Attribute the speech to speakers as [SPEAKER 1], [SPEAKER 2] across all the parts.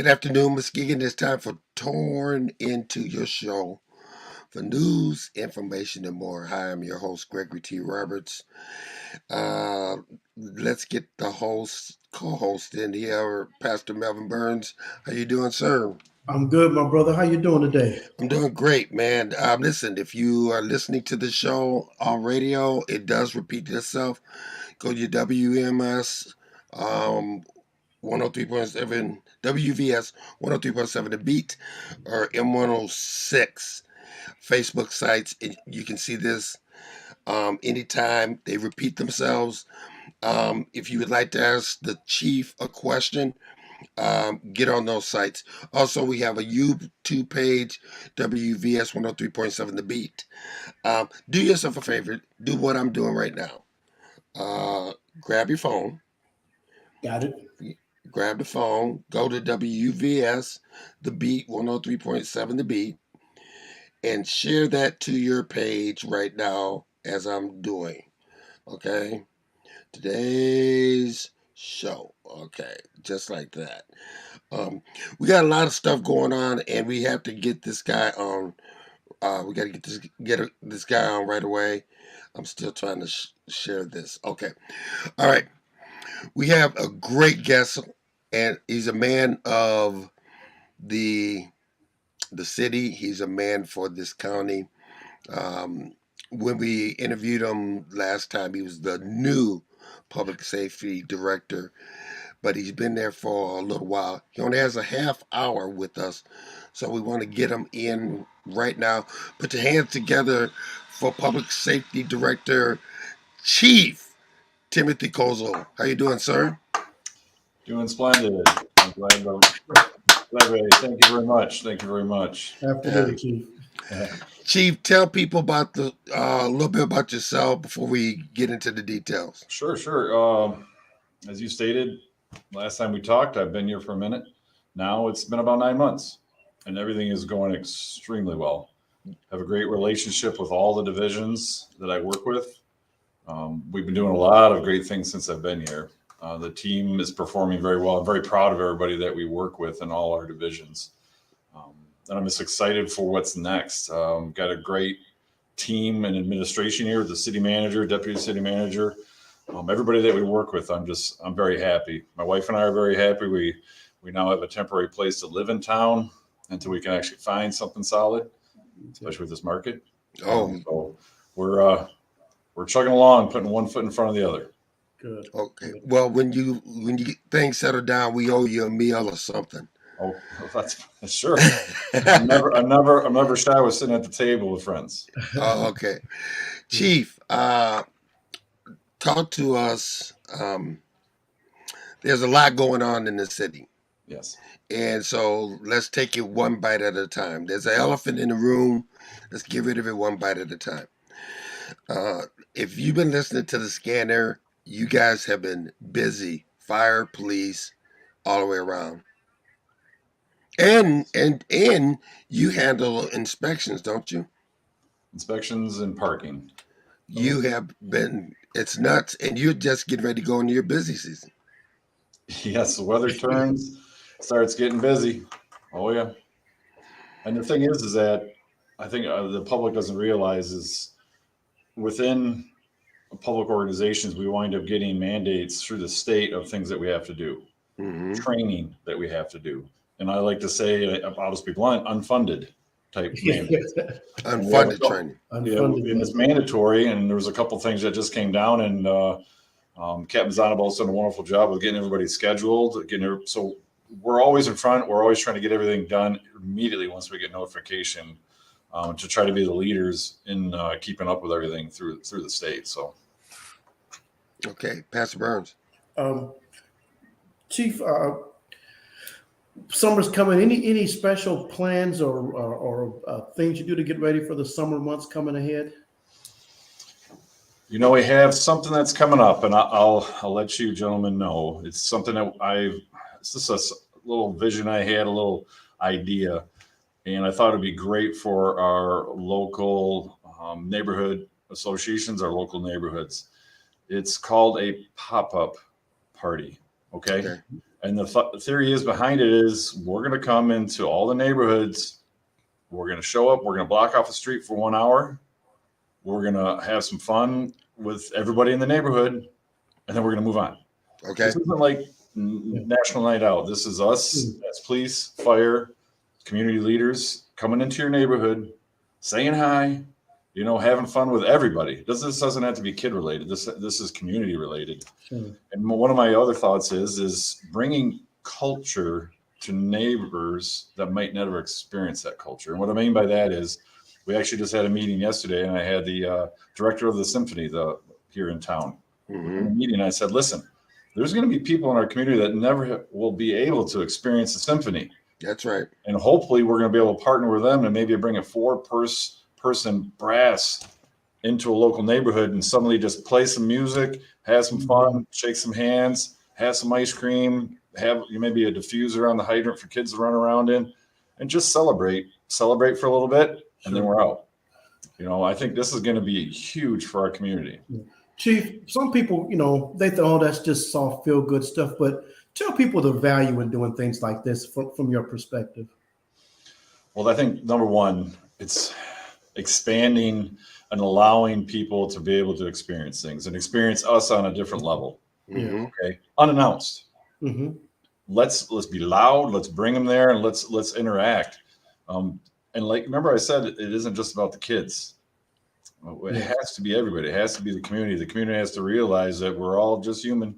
[SPEAKER 1] Good afternoon, Muskegon. It's time for Torn Into Your Show for news, information, and more. Hi, I'm your host, Gregory T. Roberts. Uh, let's get the host, co-host in here, Pastor Melvin Burns. How you doing, sir?
[SPEAKER 2] I'm good, my brother. How you doing today?
[SPEAKER 1] I'm doing great, man. Listen, if you are listening to the show on radio, it does repeat itself. Go to your WMS 103.7, WVS 103.7 The Beat, or M106 Facebook sites. And you can see this anytime they repeat themselves. If you would like to ask the chief a question, get on those sites. Also, we have a YouTube page, WVS 103.7 The Beat. Do yourself a favor. Do what I'm doing right now. Grab your phone.
[SPEAKER 2] Got it.
[SPEAKER 1] Grab the phone, go to WVS, the Beat 103.7 The Beat, and share that to your page right now as I'm doing. Okay? Today's show. Okay, just like that. We got a lot of stuff going on, and we have to get this guy on. We got to get this guy on right away. I'm still trying to share this. Okay. All right. We have a great guest, and he's a man of the the city. He's a man for this county. Um, when we interviewed him last time, he was the new public safety director, but he's been there for a little while. He only has a half hour with us, so we want to get him in right now. Put your hands together for public safety director Chief Timothy Kozal. How you doing, sir?
[SPEAKER 3] Doing splendid. I'm glad. Thank you very much. Thank you very much.
[SPEAKER 2] Afternoon, Chief.
[SPEAKER 1] Chief, tell people about a little bit about yourself before we get into the details.
[SPEAKER 3] Sure. As you stated, last time we talked, I've been here for a minute. Now it's been about 9 months, and everything is going extremely well. Have a great relationship with all the divisions that I work with. We've been doing a lot of great things since I've been here. The team is performing very well. I'm very proud of everybody that we work with in all our divisions. And I'm just excited for what's next. Got a great team and administration here, the city manager, deputy city manager, everybody that we work with. I'm very happy. My wife and I are very happy. We now have a temporary place to live in town until we can actually find something solid, especially with this market. So we're chugging along, putting one foot in front of the other.
[SPEAKER 2] Good.
[SPEAKER 1] Okay. Well, when you things settle down, we owe you a meal or something.
[SPEAKER 3] Oh, that's sure. I'm never shy with sitting at the table with friends.
[SPEAKER 1] Oh, okay. Chief, talk to us. There's a lot going on in the city.
[SPEAKER 3] Yes.
[SPEAKER 1] And so let's take it one bite at a time. There's an elephant in the room. Let's get rid of it one bite at a time. If you've been listening to the scanner, you guys have been busy. Fire, police, all the way around. And you handle inspections, don't you?
[SPEAKER 3] Inspections and parking.
[SPEAKER 1] You have been. It's nuts, and you're just getting ready to go into your busy season.
[SPEAKER 3] Yes, the weather turns, starts getting busy. Oh yeah. And the thing is that I think the public doesn't realize is within public organizations, we wind up getting mandates through the state of things that we have to do, training that we have to do. And I like to say, I'll just be blunt, unfunded type mandates.
[SPEAKER 1] Unfunded training.
[SPEAKER 3] Yeah, and it's mandatory. And there was a couple things that just came down, and Captain Zonabal's done a wonderful job of getting everybody scheduled. So we're always in front. We're always trying to get everything done immediately once we get notification, to try to be the leaders in keeping up with everything through the state. So,
[SPEAKER 1] okay, Pastor Burns.
[SPEAKER 2] Chief, summer's coming. Any special plans or things you do to get ready for the summer months coming ahead?
[SPEAKER 3] We have something that's coming up, and I'll let you gentlemen know. It's something that it's just a little vision I had, a little idea, and I thought it'd be great for our local neighborhood associations, our local neighborhoods. It's called a pop-up party. Okay. And the theory is behind it is we're going to come into all the neighborhoods. We're going to show up. We're going to block off the street for 1 hour. We're going to have some fun with everybody in the neighborhood. And then we're going to move on.
[SPEAKER 1] Okay.
[SPEAKER 3] This isn't like National Night Out. This is us as police, fire, community leaders coming into your neighborhood, saying hi, having fun with everybody. This doesn't have to be kid related. This is community related.
[SPEAKER 2] Sure.
[SPEAKER 3] And one of my other thoughts is bringing culture to neighbors that might never experience that culture. And what I mean by that is we actually just had a meeting yesterday, and I had the director of the symphony here in town.
[SPEAKER 1] Mm-hmm.
[SPEAKER 3] In the meeting, I said, listen, there's going to be people in our community that never will be able to experience the symphony.
[SPEAKER 1] That's right.
[SPEAKER 3] And hopefully we're going to be able to partner with them and maybe bring a 4-person brass into a local neighborhood and suddenly just play some music, have some fun, shake some hands, have some ice cream, have maybe a diffuser on the hydrant for kids to run around in, and just celebrate for a little bit, and then we're out. I think this is going to be huge for our community.
[SPEAKER 2] Chief, some people, they thought, oh, that's just soft, feel good stuff. But tell people the value in doing things like this from your perspective.
[SPEAKER 3] Well, I think number one, it's expanding and allowing people to be able to experience things and experience us on a different level.
[SPEAKER 1] Mm-hmm.
[SPEAKER 3] Okay, unannounced.
[SPEAKER 2] Mm-hmm.
[SPEAKER 3] Let's be loud. Let's bring them there and let's interact. And remember I said it isn't just about the kids. It has to be everybody. It has to be the community. The community has to realize that we're all just human,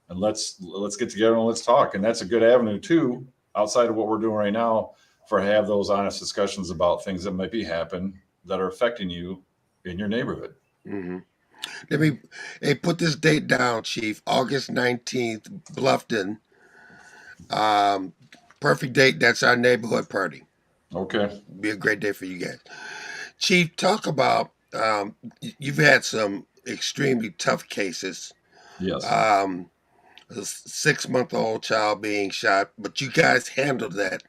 [SPEAKER 3] and let's get together and let's talk. And that's a good avenue too, outside of what we're doing right now, for have those honest discussions about things that might be happening that are affecting you in your neighborhood.
[SPEAKER 1] Mm-hmm. Let me put this date down, Chief. August 19th, Bluffton. Perfect date. That's our neighborhood party.
[SPEAKER 3] Okay.
[SPEAKER 1] Be a great day for you guys. Chief, talk about, you've had some extremely tough cases.
[SPEAKER 3] Yes.
[SPEAKER 1] A 6-month-old child being shot, but you guys handled that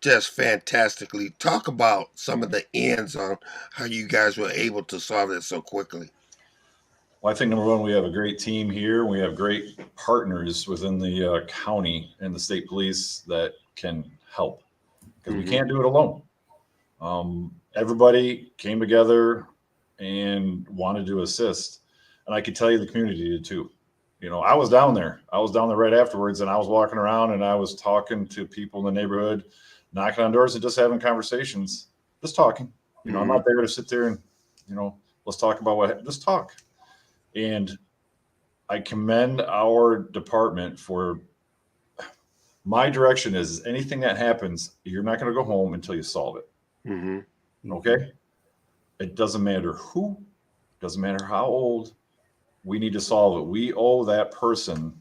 [SPEAKER 1] just fantastically. Talk about some of the ends on how you guys were able to solve it so quickly.
[SPEAKER 3] Well, I think number one, we have a great team here. We have great partners within the county and the state police that can help, because we can't do it alone. Everybody came together and wanted to assist, and I can tell you the community did too. I was down there. Right afterwards, and I was walking around and I was talking to people in the neighborhood, knocking on doors and just having conversations, just talking. I'm not there to sit there and, let's talk about just talk. And I commend our department for, my direction is anything that happens, you're not going to go home until you solve it.
[SPEAKER 1] Mm-hmm.
[SPEAKER 3] Okay. It doesn't matter who, doesn't matter how old. We need to solve it. We owe that person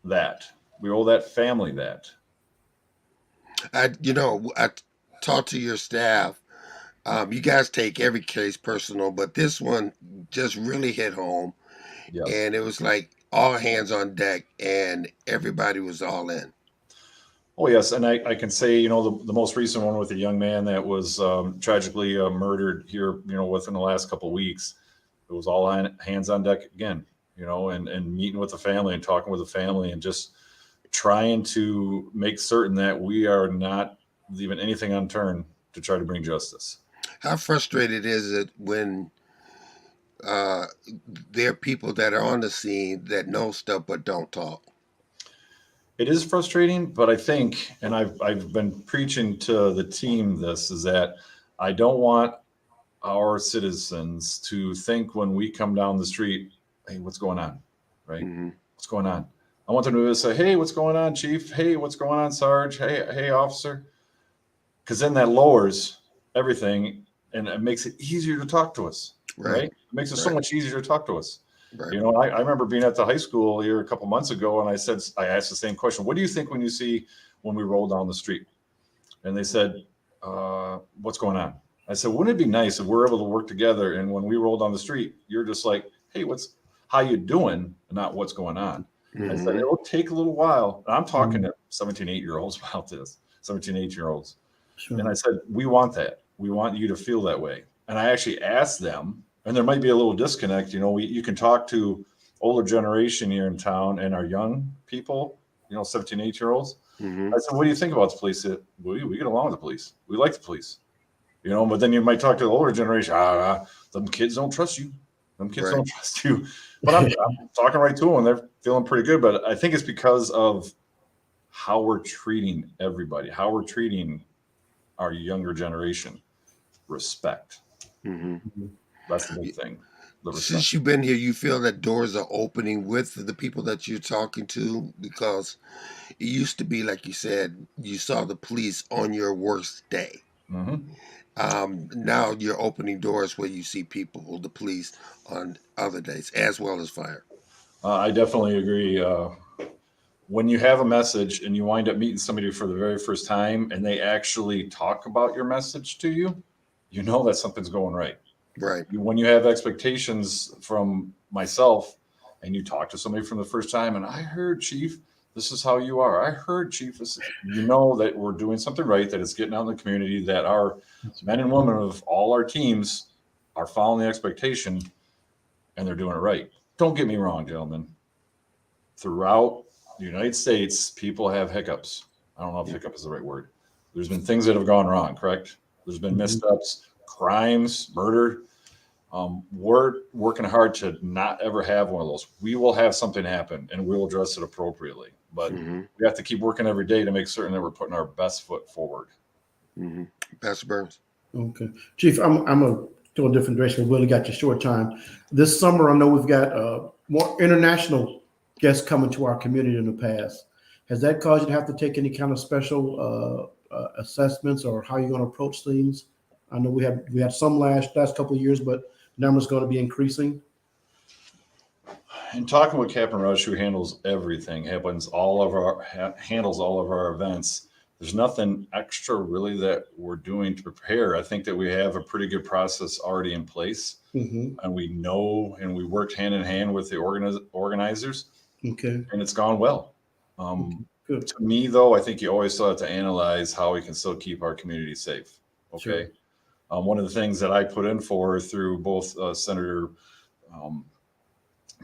[SPEAKER 3] that. We owe that family that.
[SPEAKER 1] I talked to your staff. You guys take every case personal, but this one just really hit home.
[SPEAKER 3] Yes.
[SPEAKER 1] And it was like all hands on deck, and everybody was all in.
[SPEAKER 3] Oh, yes. And I can say, the most recent one with a young man that was tragically murdered here, within the last couple of weeks. It was all hands on deck again, and meeting with the family and talking with the family and just trying to make certain that we are not leaving anything unturned to try to bring justice.
[SPEAKER 1] How frustrated is it when there are people that are on the scene that know stuff but don't talk?
[SPEAKER 3] It is frustrating, but I think, and I've been preaching to the team this, is that I don't want our citizens to think when we come down the street, hey, what's going on? Right?
[SPEAKER 1] Mm-hmm.
[SPEAKER 3] What's going on? I want them to say, hey, what's going on, Chief? Hey, what's going on, Sarge? Hey, officer. Because then that lowers everything and it makes it easier to talk to us. Right? It makes it so much easier to talk to us. Right. I remember being at the high school here a couple months ago, and I asked the same question. What do you think when we roll down the street? And they said, what's going on? I said, wouldn't it be nice if we're able to work together, and when we roll down the street, you're just like, hey, how you doing? And not what's going on. Mm-hmm. I said, it'll take a little while. And I'm talking to 17, 8-year-olds about this, 17, 8-year-olds. Sure. And I said, we want that. We want you to feel that way. And I actually asked them, and there might be a little disconnect. You can talk to older generation here in town and our young people, 17, 8-year-olds.
[SPEAKER 1] Mm-hmm.
[SPEAKER 3] I said, what do you think about the police? They said, we get along with the police. We like the police. But then you might talk to the older generation. Them kids don't trust you. Them kids don't trust you. But I'm talking right to them, and they're feeling pretty good. But I think it's because of how we're treating everybody, how we're treating our younger generation. Respect.
[SPEAKER 1] Mm-hmm.
[SPEAKER 3] That's the big thing.
[SPEAKER 1] Since you've been here, you feel that doors are opening with the people that you're talking to? Because it used to be, like you said, you saw the police on your worst day.
[SPEAKER 3] Mm-hmm.
[SPEAKER 1] Now you're opening doors where you see people, the police, on other days, as well as fire.
[SPEAKER 3] I definitely agree. When you have a message and you wind up meeting somebody for the very first time and they actually talk about your message to you, you know that something's going right.
[SPEAKER 1] Right.
[SPEAKER 3] When you have expectations from myself and you talk to somebody from the first time and I heard, Chief, this is how you are. I heard, Chief, you know that we're doing something right, that it's getting out in the community, that our men and women of all our teams are following the expectation and they're doing it right. Don't get me wrong, gentlemen. Throughout the United States, people have hiccups. I don't know if hiccup is the right word. There's been things that have gone wrong, correct? There's been missteps, crimes, murder. We're working hard to not ever have one of those. We will have something happen and we'll address it appropriately. But we have to keep working every day to make certain that we're putting our best foot forward.
[SPEAKER 1] Mm-hmm. Pastor Burns.
[SPEAKER 2] Okay. Chief, I'm going to go a different direction. We really got you short time. This summer, I know we've got more international guests coming to our community in the past. Has that caused you to have to take any kind of special assessments, or how you're going to approach things? I know we had some last couple of years, but numbers going to be increasing.
[SPEAKER 3] In talking with Captain Rush, who handles everything, handles all of our events, there's nothing extra really that we're doing to prepare. I think that we have a pretty good process already in place, and we know, and we worked hand in hand with the organizers.
[SPEAKER 2] Okay.
[SPEAKER 3] And it's gone well.
[SPEAKER 2] Good.
[SPEAKER 3] To me, though, I think you always still have to analyze how we can still keep our community safe. Okay. Sure. One of the things that I put in for through both Senator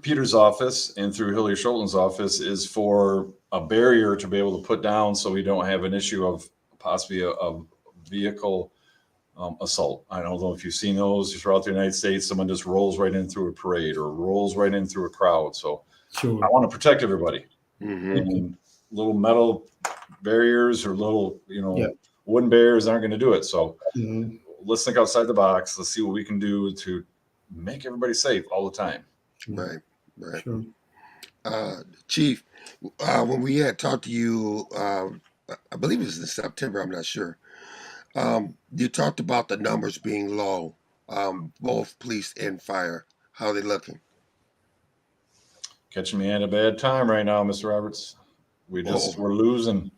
[SPEAKER 3] Peters' office and through Hillier Schulten's office is for a barrier to be able to put down, so we don't have an issue of possibly a vehicle assault. I don't know if you've seen those throughout the United States. Someone just rolls right in through a parade or rolls right in through a crowd. So I want to protect everybody. And little metal barriers or little, wooden barriers aren't going to do it. So let's think outside the box. Let's see what we can do to make everybody safe all the time.
[SPEAKER 1] Right.
[SPEAKER 2] Sure.
[SPEAKER 1] Chief, when we had talked to you, I believe it was in September, I'm not sure. You talked about the numbers being low, both police and fire. How are they looking?
[SPEAKER 3] Catching me at a bad time right now, Mr. Roberts. We're losing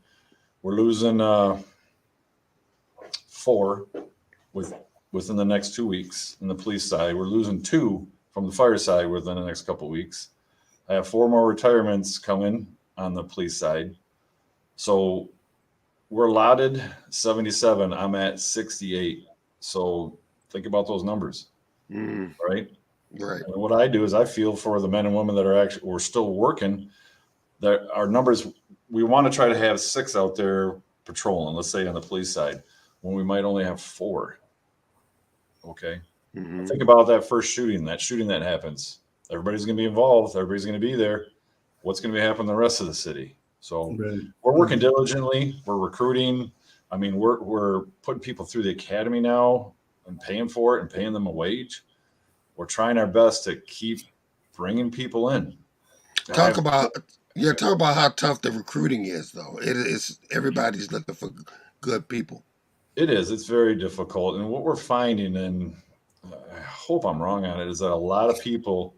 [SPEAKER 3] 4 within the next 2 weeks in the police side. We're losing 2 from the fire side within the next couple of weeks. I have 4 more retirements coming on the police side. So we're allotted 77. I'm at 68. So think about those numbers, right?
[SPEAKER 1] Right.
[SPEAKER 3] And what I do is I feel for the men and women that we're still working. That our numbers, we want to try to have 6 out there patrolling, let's say on the police side, when we might only have 4. Okay. Think about that first shooting that happens. Everybody's going to be involved. Everybody's going to be there. What's going to be happening in the rest of the city? So we're working diligently. We're recruiting. I mean, we're putting people through the academy now and paying for it and paying them a wage. We're trying our best to keep bringing people in.
[SPEAKER 1] Talk about how tough the recruiting is, though. It is, everybody's looking for good people.
[SPEAKER 3] It is. It's very difficult. And what we're finding, and I hope I'm wrong on it, is that a lot of people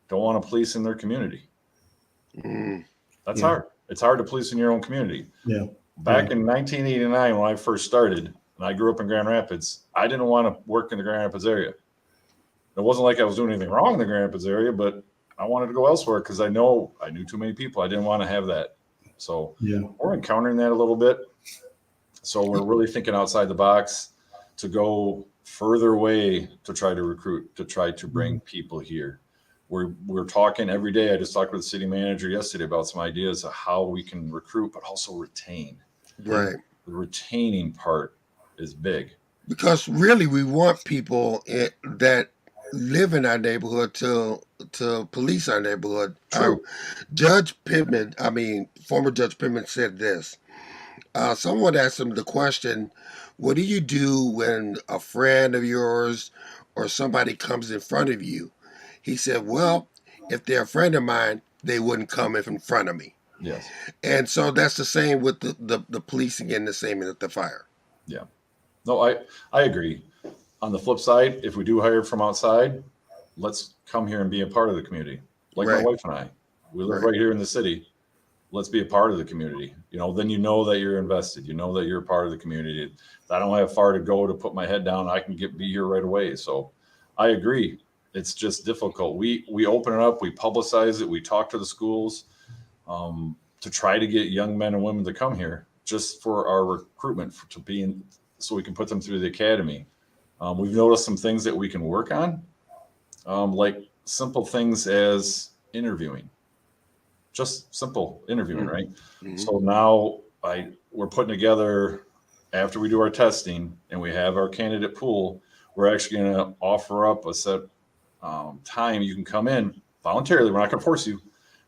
[SPEAKER 3] don't want to police in their community. That's hard. It's hard to police in your own community.
[SPEAKER 2] Yeah.
[SPEAKER 3] Back in 1989, when I first started, and I grew up in Grand Rapids, I didn't want to work in the Grand Rapids area. It wasn't like I was doing anything wrong in the Grand Rapids area, but I wanted to go elsewhere because I knew too many people. I didn't want to have that. So we're encountering that a little bit. So we're really thinking outside the box to go further away to try to recruit, to try to bring people here. we're talking every day. I just talked with the city manager yesterday about some ideas of how we can recruit, but also retain.
[SPEAKER 1] Right.
[SPEAKER 3] The retaining part is big.
[SPEAKER 1] Because really, we want people that live in our neighborhood to police our neighborhood.
[SPEAKER 3] True.
[SPEAKER 1] Former Judge Pittman said this. Someone asked him the question, what do you do when a friend of yours or somebody comes in front of you? He said, well, if they're a friend of mine, they wouldn't come in front of me.
[SPEAKER 3] Yes.
[SPEAKER 1] And so that's the same with the policing and the same with the fire.
[SPEAKER 3] Yeah. No, I agree. On the flip side, if we do hire from outside, let's come here and be a part of the community. Like my
[SPEAKER 1] Right.
[SPEAKER 3] wife and I, we live right here in the city. Let's be a part of the community. Then you know that you're invested. You know that you're a part of the community. If I don't have far to go to put my head down, I can be here right away. So I agree. It's just difficult. We open it up, we publicize it, we talk to the schools to try to get young men and women to come here just for our recruitment so we can put them through the academy. We've noticed some things that we can work on, like simple things as interviewing. Just simple interviewing, right?
[SPEAKER 1] Mm-hmm.
[SPEAKER 3] So now we're putting together, after we do our testing and we have our candidate pool, we're actually going to offer up a set time you can come in voluntarily. We're not going to force you,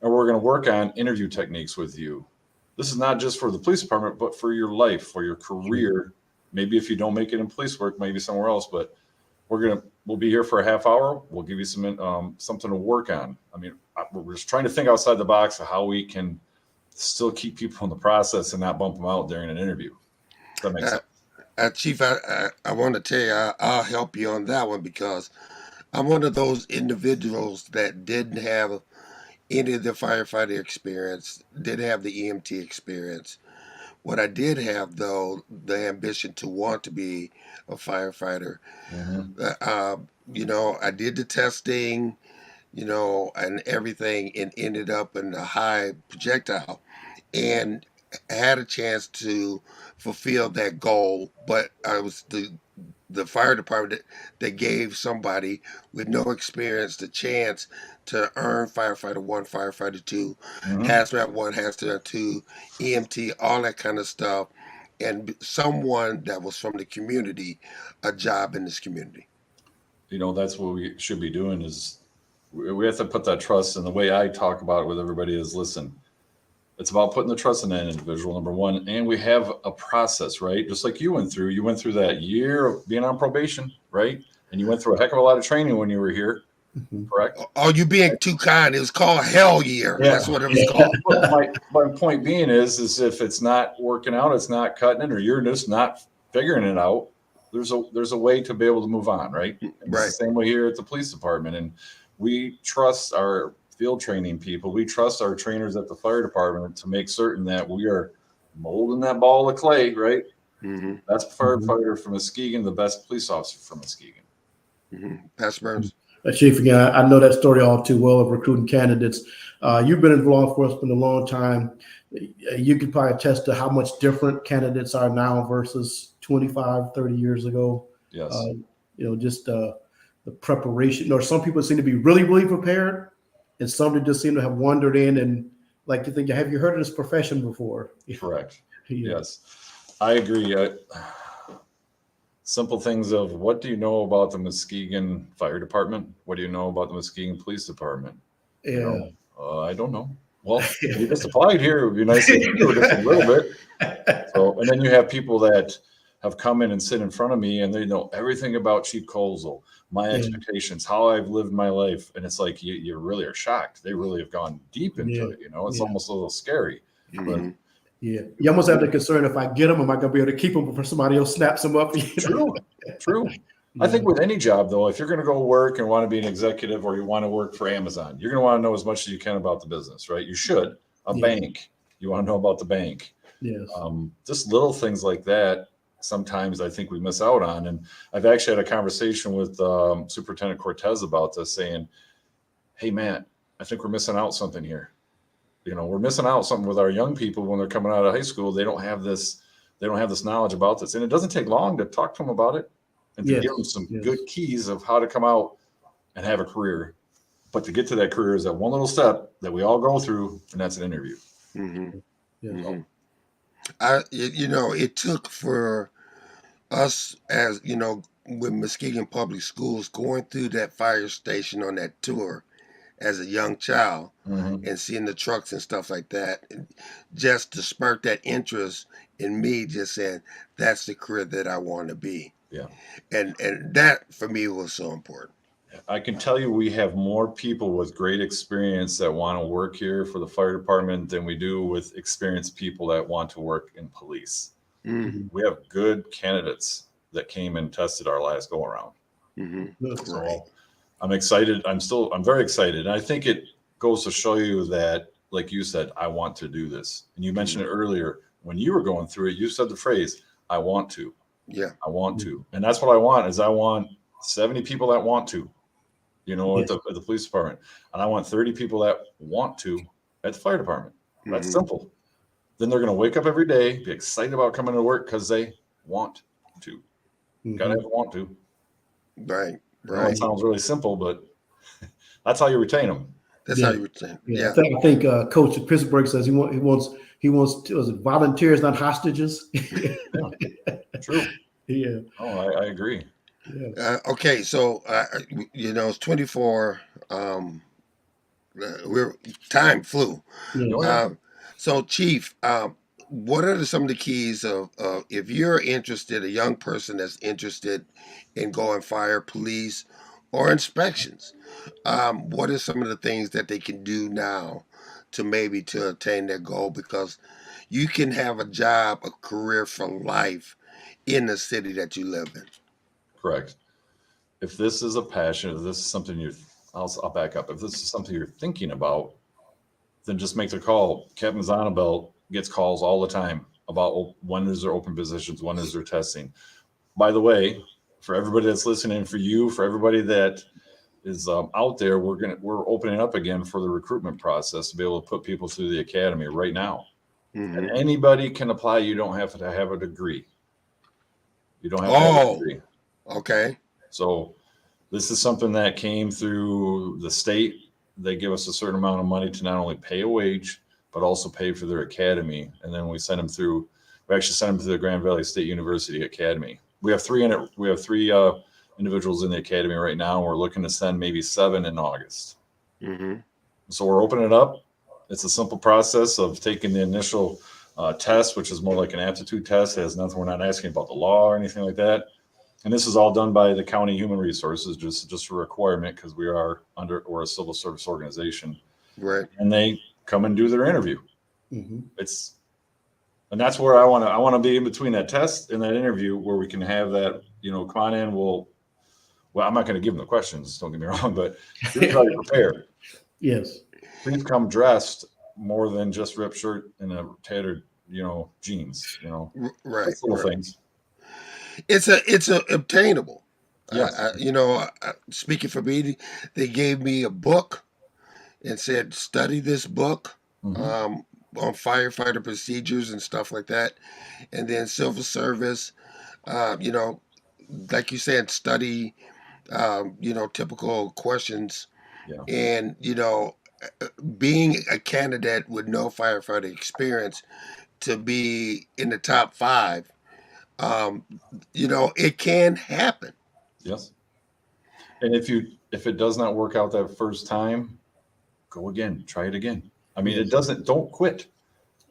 [SPEAKER 3] and we're going to work on interview techniques with you. This is not just for the police department, but for your life, for your career. Maybe if you don't make it in police work, maybe somewhere else, but we'll be here for a half hour. We'll give you some something to work on. We're just trying to think outside the box of how we can still keep people in the process and not bump them out during an interview. Does that make sense?
[SPEAKER 1] Chief, I want to tell you, I'll help you on that one, because I'm one of those individuals that didn't have any of the firefighter experience, didn't have the EMT experience. What I did have, though, the ambition to want to be a firefighter.
[SPEAKER 3] Mm-hmm.
[SPEAKER 1] I did the testing, and everything, and ended up in a high projectile, and had a chance to fulfill that goal. But I was the fire department that gave somebody with no experience the chance to earn firefighter 1, firefighter 2,
[SPEAKER 3] Mm-hmm.
[SPEAKER 1] hazmat 1, hazmat 2, EMT, all that kind of stuff, and someone that was from the community, a job in this community.
[SPEAKER 3] That's what we should be doing, is we have to put that trust. And the way I talk about it with everybody is, listen, it's about putting the trust in that individual, number one. And we have a process, right? Just like you went through that year of being on probation, right? And you went through a heck of a lot of training when you were here, correct?
[SPEAKER 1] Oh, you being too kind. It was called Hell Year. Yeah. That's what it was called.
[SPEAKER 3] My point being is if it's not working out, it's not cutting it, or you're just not figuring it out, there's a way to be able to move on, right?
[SPEAKER 1] Right.
[SPEAKER 3] It's the same way here at the police department. And we trust our field training people. We trust our trainers at the fire department to make certain that we are molding that ball of clay, right?
[SPEAKER 1] Mm-hmm.
[SPEAKER 3] That's firefighter from Muskegon, the best police officer from Muskegon.
[SPEAKER 1] Mm-hmm. Pastor Burns.
[SPEAKER 2] Chief, again, I know that story all too well of recruiting candidates. You've been in law enforcement a long time. You could probably attest to how much different candidates are now versus 25, 30 years ago.
[SPEAKER 3] Yes.
[SPEAKER 2] Just the preparation, or some people seem to be really, really prepared, and some that just seem to have wandered in and like you think, have you heard of this profession before?
[SPEAKER 3] Correct.
[SPEAKER 2] Yeah.
[SPEAKER 3] Yes, I agree. Simple things of, what do you know about the Muskegon Fire Department? What do you know about the Muskegon Police Department?
[SPEAKER 2] Yeah.
[SPEAKER 3] I don't know. Well, you just applied here. It would be nice if you knew just a little bit. So, and then you have people that have come in and sit in front of me, and they know everything about Chief Kozal, my expectations, how I've lived my life. And it's like, you really are shocked. They really have gone deep into it. It's almost a little scary.
[SPEAKER 1] Mm-hmm.
[SPEAKER 3] But
[SPEAKER 2] you almost have the concern, if I get them, am I going to be able to keep them before somebody else snaps them up?
[SPEAKER 3] True. I think with any job, though, if you're going to go work and want to be an executive, or you want to work for Amazon, you're going to want to know as much as you can about the business, right? You should. Bank, you want to know about the bank.
[SPEAKER 2] Yes.
[SPEAKER 3] Just little things like that. Sometimes I think we miss out on. And I've actually had a conversation with Superintendent Cortez about this, saying, hey, Matt, I think we're missing out something here. We're missing out something with our young people when they're coming out of high school. They don't have this knowledge about this. And it doesn't take long to talk to them about it and to give them some good keys of how to come out and have a career. But to get to that career is that one little step that we all go through, and that's an interview.
[SPEAKER 1] Mm-hmm.
[SPEAKER 2] Yeah.
[SPEAKER 1] Mm-hmm. It took for us, as with Muskegon Public Schools, going through that fire station on that tour as a young child
[SPEAKER 3] Mm-hmm.
[SPEAKER 1] and seeing the trucks and stuff like that, and just to spark that interest in me, just saying that's the career that I want to be.
[SPEAKER 3] Yeah.
[SPEAKER 1] And that for me was so important.
[SPEAKER 3] I can tell you we have more people with great experience that want to work here for the fire department than we do with experienced people that want to work in police.
[SPEAKER 1] Mm-hmm.
[SPEAKER 3] We have good candidates that came and tested our last go around.
[SPEAKER 1] Mm-hmm.
[SPEAKER 3] So
[SPEAKER 1] Right.
[SPEAKER 3] I'm excited. I'm very excited. And I think it goes to show you that, like you said, I want to do this. And you mentioned it earlier when you were going through it, you said the phrase, I want to.
[SPEAKER 1] Yeah.
[SPEAKER 3] I want to. And that's what I want is I want 70 people that want to,
[SPEAKER 2] Yes.
[SPEAKER 3] at the police department. And I want 30 people that want to at the fire department. That's simple. Then they're going to wake up every day, be excited about coming to work because they want to. Got to have a want to.
[SPEAKER 1] Right.
[SPEAKER 3] I know it
[SPEAKER 1] Right.
[SPEAKER 3] sounds really simple, but that's how you retain them.
[SPEAKER 1] That's how you would say.
[SPEAKER 2] Yeah.
[SPEAKER 1] Yeah.
[SPEAKER 2] I think Coach Pittsburgh says he wants was it volunteers, not hostages.
[SPEAKER 3] True.
[SPEAKER 2] Yeah.
[SPEAKER 3] Oh, I agree.
[SPEAKER 2] Yeah.
[SPEAKER 1] Okay, so it's 24. Time flew.
[SPEAKER 2] Yeah.
[SPEAKER 3] Oh, yeah.
[SPEAKER 1] So, Chief, what are some of the keys of if you're interested, a young person that's interested in going fire, police, or inspections? What are some of the things that they can do now to attain their goal? Because you can have a job, a career for life in the city that you live in.
[SPEAKER 3] Correct. If this is a passion, if this is something I'll back up. If this is something you're thinking about, then just make the call. Captain Zonabelt gets calls all the time about when is there open positions, when is there testing. By the way, for everybody that's listening, for everybody that is out there, we're opening up again for the recruitment process to be able to put people through the academy right now. And anybody can apply. You don't have to have a degree. You don't have to have a degree.
[SPEAKER 1] Okay.
[SPEAKER 3] So this is something that came through the state. They give us a certain amount of money to not only pay a wage, but also pay for their academy. And then we actually send them to the Grand Valley State University Academy. We have three individuals in the academy right now. We're looking to send maybe 7 in August. So we're opening it up. It's a simple process of taking the initial test, which is more like an aptitude test. It has nothing. We're not asking about the law or anything like that. And this is all done by the county human resources, just a requirement because we're a civil service organization.
[SPEAKER 1] Right.
[SPEAKER 3] And they come and do their interview. And that's where I want to be in between that test and that interview where we can have that, come on in. Well, I'm not going to give them the questions. Don't get me wrong, but here's how you prepare.
[SPEAKER 2] Yes.
[SPEAKER 3] Please come dressed more than just ripped shirt and a tattered, jeans,
[SPEAKER 1] Right.
[SPEAKER 3] Those little things.
[SPEAKER 1] It's obtainable.
[SPEAKER 3] Yes.
[SPEAKER 1] Speaking for me, they gave me a book and said, study this book on firefighter procedures and stuff like that. And then civil service, like you said, study, typical questions.
[SPEAKER 3] Yeah.
[SPEAKER 1] And, being a candidate with no firefighter experience to be in the top 5, it can happen.
[SPEAKER 3] Yes. And if it does not work out that first time, go again, try it again. I mean, don't quit.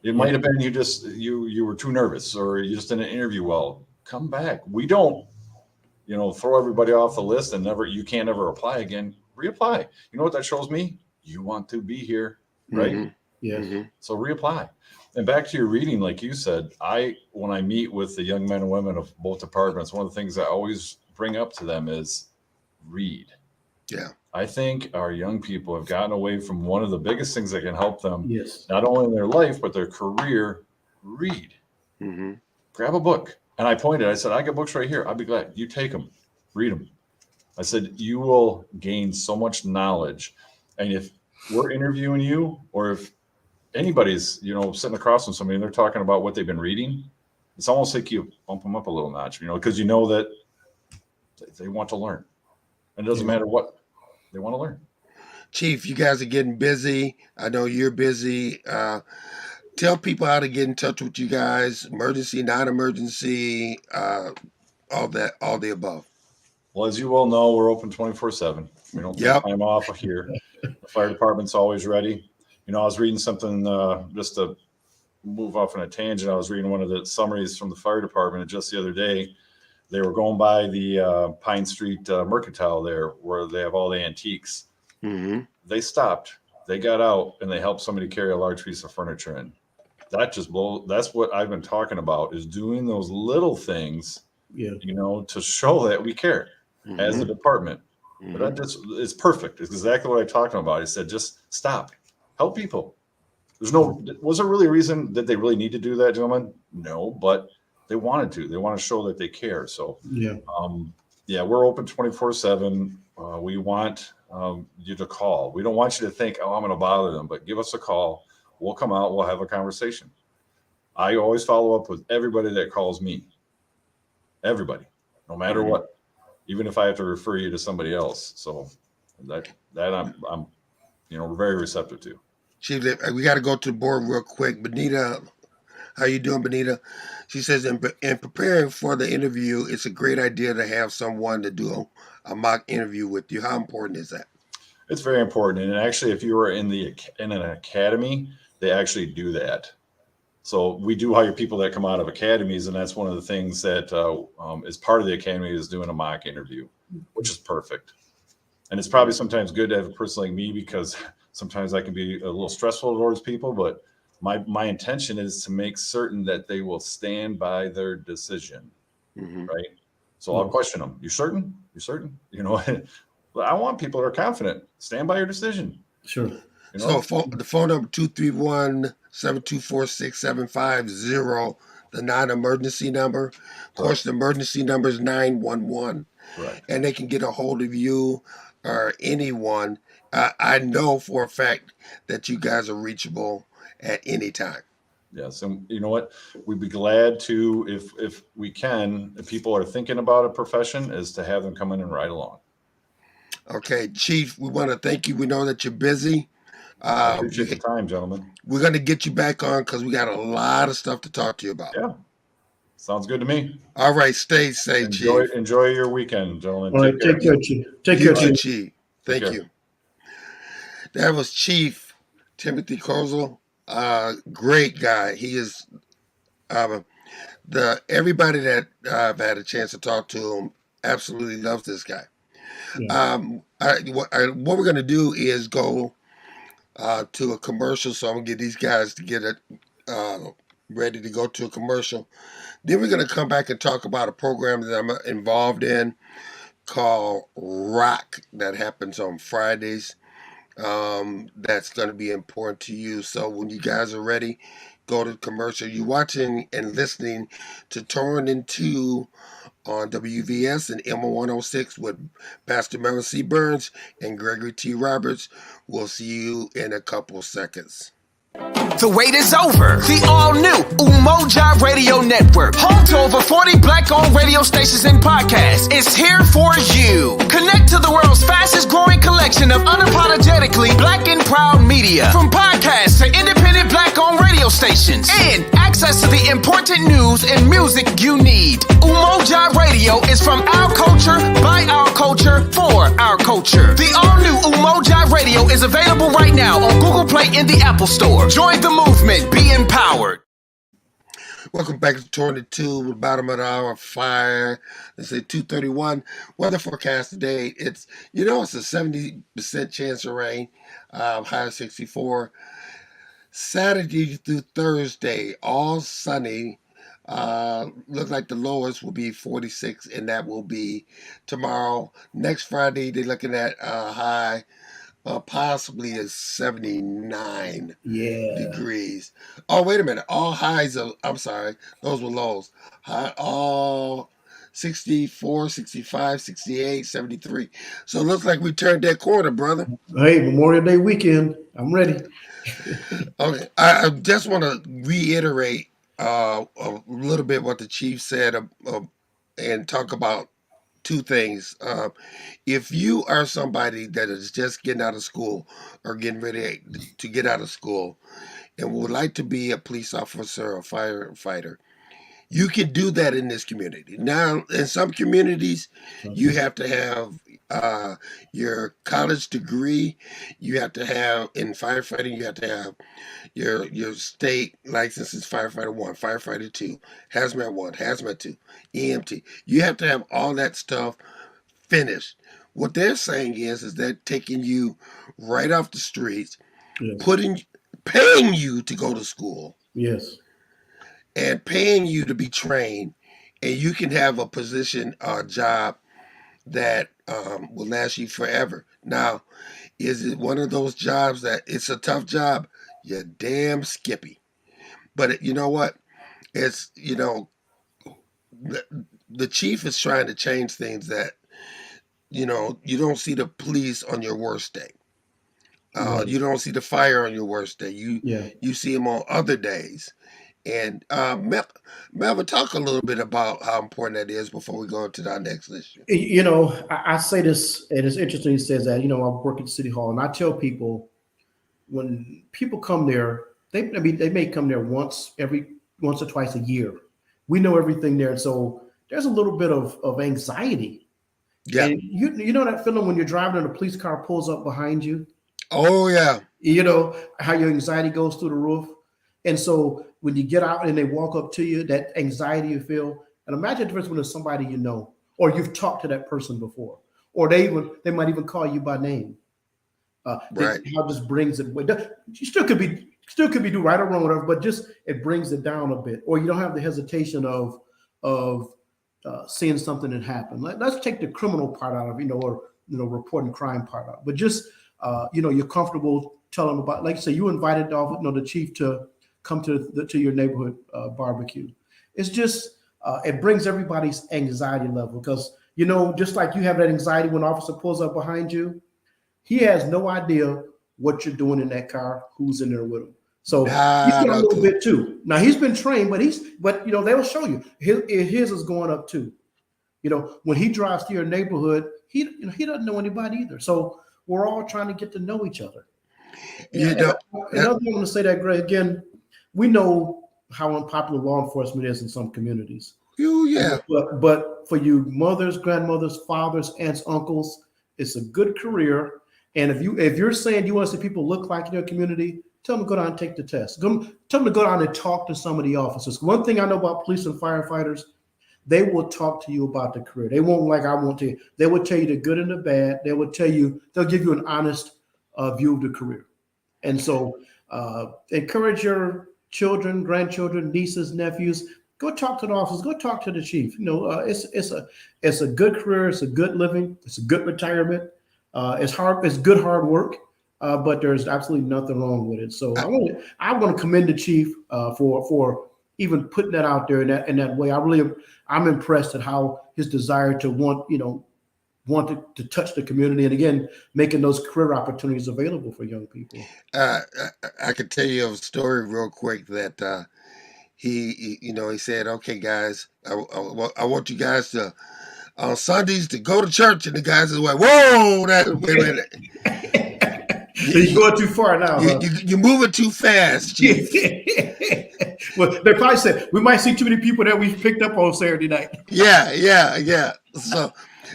[SPEAKER 3] It might have been you were too nervous or you just didn't interview well. Come back. We don't, throw everybody off the list and you can't ever apply again. Reapply. You know what that shows me? You want to be here, right?
[SPEAKER 2] Yes.
[SPEAKER 3] So reapply. And back to your reading, like you said, when I meet with the young men and women of both departments, one of the things I always bring up to them is read.
[SPEAKER 1] Yeah.
[SPEAKER 3] I think our young people have gotten away from one of the biggest things that can help them,
[SPEAKER 2] Yes.
[SPEAKER 3] not only in their life, but their career. Read. Grab a book. And I said, I got books right here. I'll be glad. You take them. Read them. I said, you will gain so much knowledge. And if we're interviewing you or if anybody's, sitting across from somebody and they're talking about what they've been reading, it's almost like you bump them up a little notch, because you know that they want to learn. And it doesn't matter what they want to learn.
[SPEAKER 1] Chief, you guys are getting busy. I know you're busy. Tell people how to get in touch with you guys. Emergency, non-emergency, all the above.
[SPEAKER 3] Well, as you well know, we're open 24/7. We don't take
[SPEAKER 1] Yep.
[SPEAKER 3] time off here. The fire department's always ready. I was reading something just to move off on a tangent. I was reading one of the summaries from the fire department just the other day. They were going by the Pine Street Mercantile there, where they have all the antiques.
[SPEAKER 1] Mm-hmm.
[SPEAKER 3] They stopped. They got out and they helped somebody carry a large piece of furniture in. That just blows. That's what I've been talking about, is doing those little things, to show that we care as a department. But that just is perfect. It's exactly what I'm talking about. I said, just stop, help people. Was there really a reason that they really need to do that, gentlemen? No, but they wanted to. They want to show that they care. So we're open 24/7. We want you to call. We don't want you to think, I'm going to bother them, but give us a call. We'll come out. We'll have a conversation. I always follow up with everybody that calls me. Everybody, no matter what, even if I have to refer you to somebody else. So that I'm very receptive to.
[SPEAKER 1] Chief, we got to go to the board real quick. Benita, how you doing, Benita? She says, in preparing for the interview, it's a great idea to have someone to do a mock interview with you. How important is that?
[SPEAKER 3] It's very important. And actually, if you were in an academy, they actually do that. So we do hire people that come out of academies, and that's one of the things that is part of the academy, is doing a mock interview, which is perfect. And it's probably sometimes good to have a person like me, because sometimes I can be a little stressful towards people, but my intention is to make certain that they will stand by their decision, right? So I'll question them. You certain? You certain? I want people that are confident. Stand by your decision.
[SPEAKER 2] Sure.
[SPEAKER 1] So the phone number 231-724-6750, the non-emergency number. Of course, the emergency number is 911.
[SPEAKER 3] Right.
[SPEAKER 1] And they can get a hold of you or anyone. I know for a fact that you guys are reachable at any time.
[SPEAKER 3] Yes, and you know what? We'd be glad to, if we can, if people are thinking about a profession, is to have them come in and ride along.
[SPEAKER 1] Okay, Chief, we want to thank you. We know that you're busy.
[SPEAKER 3] I appreciate the time, gentlemen.
[SPEAKER 1] We're going to get you back on because we got a lot of stuff to talk to you about.
[SPEAKER 3] Yeah, sounds good to me.
[SPEAKER 1] All right, stay safe, Chief.
[SPEAKER 3] Enjoy your weekend, gentlemen.
[SPEAKER 2] All right, take care, Chief. Take care, Chief.
[SPEAKER 1] Thank you. That was Chief Timothy Kozal. Great guy. He is everybody that I've had a chance to talk to him absolutely loves this guy. Yeah. What we're going to do is go to a commercial. So I'm going to get these guys to get it ready to go to a commercial. Then we're going to come back and talk about a program that I'm involved in called Rock that happens on Fridays. That's going to be important to you. So when you guys are ready, go to the commercial. You're watching and listening to Torn in Two on WVS and M106 with Pastor Melvin Burns and Gregory T. Roberts. We'll see you in a couple seconds.
[SPEAKER 4] The wait is over. The all-new Umoja Radio Network, home to over 40 black-owned radio stations and podcasts, is here for you. Connect to the world's fastest-growing collection of unapologetically black and proud media, from podcasts to independent black-owned radio stations, and access to the important news and music you need. Umoja Radio is from our culture, by our culture, for our culture. The all-new Umoja Radio is available right now on Google Play and the Apple Store. Join the movement. Be empowered.
[SPEAKER 1] Welcome back to Torn in Two, bottom of the hour, fire. Let's say 2:31. Weather forecast today. It's a 70% chance of rain. High 64. Saturday through Thursday, all sunny. Look like the lowest will be 46, and that will be tomorrow. Next Friday, they're looking at high. Possibly is 79 degrees. Oh, wait a minute. All highs I'm sorry. Those were lows. All 64, 65, 68, 73. So it looks like we turned that corner, brother.
[SPEAKER 2] Hey, Memorial Day weekend. I'm ready.
[SPEAKER 1] Okay. I just want to reiterate a little bit what the chief said and talk about two things. If you are somebody that is just getting out of school or getting ready to get out of school and would like to be a police officer or firefighter, you can do that in this community. Now, in some communities, you have to have your college degree. You have to have, in firefighting, you have to have your state licenses: firefighter 1, firefighter 2, hazmat 1, hazmat 2, EMT. You have to have all that stuff finished. What they're saying is they're taking you right off the streets,
[SPEAKER 2] Yes.
[SPEAKER 1] paying you to go to school,
[SPEAKER 2] Yes.
[SPEAKER 1] and paying you to be trained, and you can have a position or a job that will last you forever. Now, is it one of those jobs that it's a tough job? You're damn skippy. But you know what? It's, the chief is trying to change things that, you don't see the police on your worst day.
[SPEAKER 2] Right.
[SPEAKER 1] You don't see the fire on your worst day.
[SPEAKER 2] Yeah.
[SPEAKER 1] You see them on other days. And Melvin, talk a little bit about how important that is before we go to our next issue.
[SPEAKER 2] I say this, and it's interesting he says that. I work at City Hall, and I tell people when people come there, they may come there once or twice a year. We know everything there, so there's a little bit of anxiety.
[SPEAKER 1] Yeah.
[SPEAKER 2] And you know that feeling when you're driving and a police car pulls up behind you.
[SPEAKER 1] Oh yeah.
[SPEAKER 2] You know how your anxiety goes through the roof, and so when you get out and they walk up to you, that anxiety you feel. And imagine the difference when it's somebody you know, or you've talked to that person before, or they might even call you by name.
[SPEAKER 1] Right.
[SPEAKER 2] How this brings it. You still could be do right or wrong, whatever, but just it brings it down a bit, or you don't have the hesitation of seeing something that happened. Let's take the criminal part out of or reporting crime part out, but just you're comfortable telling them about, like you say, you invited the chief to come to your neighborhood barbecue. It's just it brings everybody's anxiety level, because just like you have that anxiety when an officer pulls up behind you, he has no idea what you're doing in that car, who's in there with him. So he's got a little bit too. Now he's been trained, but they'll show you his is going up too. When he drives to your neighborhood, he doesn't know anybody either. So we're all trying to get to know each other. Another thing I'm going to say that, Greg, again, we know how unpopular law enforcement is in some communities.
[SPEAKER 1] Oh yeah.
[SPEAKER 2] But for you mothers, grandmothers, fathers, aunts, uncles, it's a good career. And if you're saying you want to see people look like in your community, tell them to go down and take the test. Tell them to go down and talk to some of the officers. One thing I know about police and firefighters, they will talk to you about the career. They won't like I want to. They will tell you the good and the bad. They'll give you an honest view of the career. And so encourage your children, grandchildren, nieces, nephews. Go talk to the officers. Go talk to the chief. It's a good career. It's a good living. It's a good retirement. It's hard. It's good hard work. But there's absolutely nothing wrong with it. So I want to commend the chief for even putting that out there in that way. I'm impressed at how his desire to want to touch the community, and again, making those career opportunities available for young people.
[SPEAKER 1] I could tell you a story real quick that he said, "Okay, guys, I want you guys to on Sundays to go to church," and the guys are like, "Whoa, wait a minute."
[SPEAKER 2] You're going too far now.
[SPEAKER 1] You're moving too fast, Chief.
[SPEAKER 2] Well, they probably said we might see too many people that we picked up on Saturday night.
[SPEAKER 1] Yeah.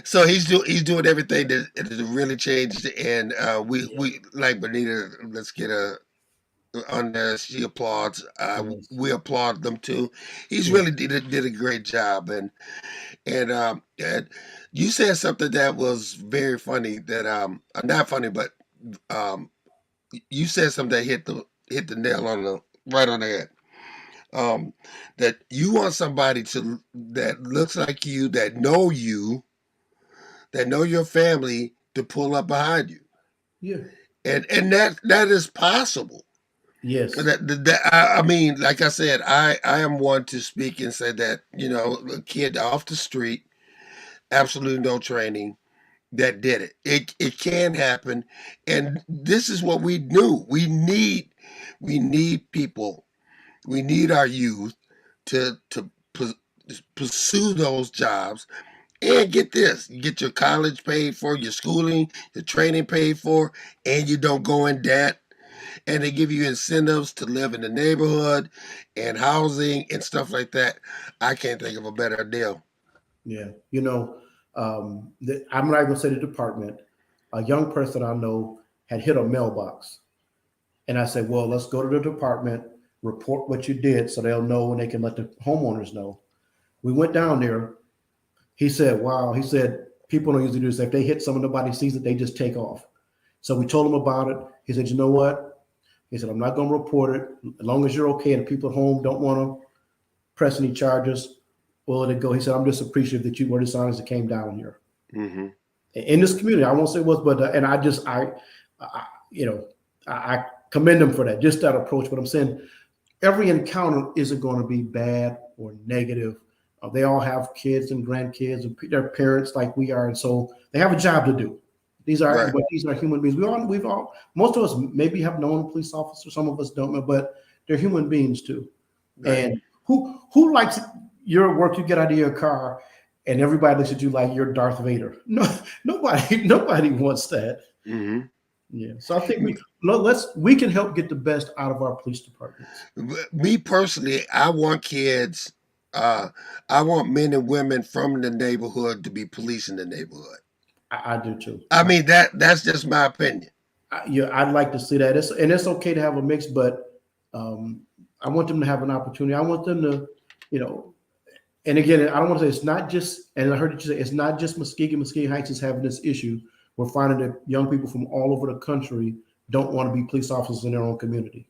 [SPEAKER 1] So he's doing everything to really change, and we like Benita. Let's get her on there. She applauds. We applaud them too. He's really did a great job, and you said something that was very funny. That not funny, but you said something that hit the nail right on the head. That you want somebody that looks like you, that know your family, to pull up behind you.
[SPEAKER 2] Yeah.
[SPEAKER 1] And that is possible.
[SPEAKER 2] Yes.
[SPEAKER 1] I mean, like I said, I am one to speak and say that, a kid off the street, absolutely no training, that did it. It can happen. And this is what we do. We need people. We need our youth to pursue those jobs And get this, you get your college paid for, your schooling, your training paid for, and you don't go in debt. And they give you incentives to live in the neighborhood and housing and stuff like that. I can't think of a better deal.
[SPEAKER 2] Yeah, I'm not even gonna say the department. A young person I know had hit a mailbox, and I said, "Well, let's go to the department, report what you did, so they'll know and they can let the homeowners know." We went down there. He said, "Wow." He said, "People don't usually do this. If they hit someone, nobody sees it, they just take off." So we told him about it. He said, "You know what?" He said, "I'm not going to report it as long as you're okay and people at home don't want to press any charges. We'll let it go." He said, "I'm just appreciative that you were dishonest and came down here."
[SPEAKER 1] Mm-hmm.
[SPEAKER 2] In this community, I won't say what, but and I you know, I commend them for that, just that approach. But I'm saying every encounter isn't going to be bad or negative. They all have kids and grandkids, and their parents like we are, and so they have a job to do.
[SPEAKER 1] Right.
[SPEAKER 2] These are human beings. Most of us maybe have known a police officer. Some of us don't, but they're human beings too.
[SPEAKER 1] Right.
[SPEAKER 2] And who likes your work? You get out of your car, and everybody looks at you like you're Darth Vader. No, nobody wants that.
[SPEAKER 1] Mm-hmm.
[SPEAKER 2] Yeah. So I think we can help get the best out of our police departments.
[SPEAKER 1] Me personally, I want kids. I want men and women from the neighborhood to be policing the neighborhood.
[SPEAKER 2] I do too.
[SPEAKER 1] I mean that's just my opinion.
[SPEAKER 2] Yeah, I'd like to see that. It's okay to have a mix, but I want them to have an opportunity. I want them to, you know, and again, I don't want to say it's not just. And I heard you say it's not just Muskegon. Muskegon Heights is having this issue. We're finding that young people from all over the country don't want to be police officers in their own community.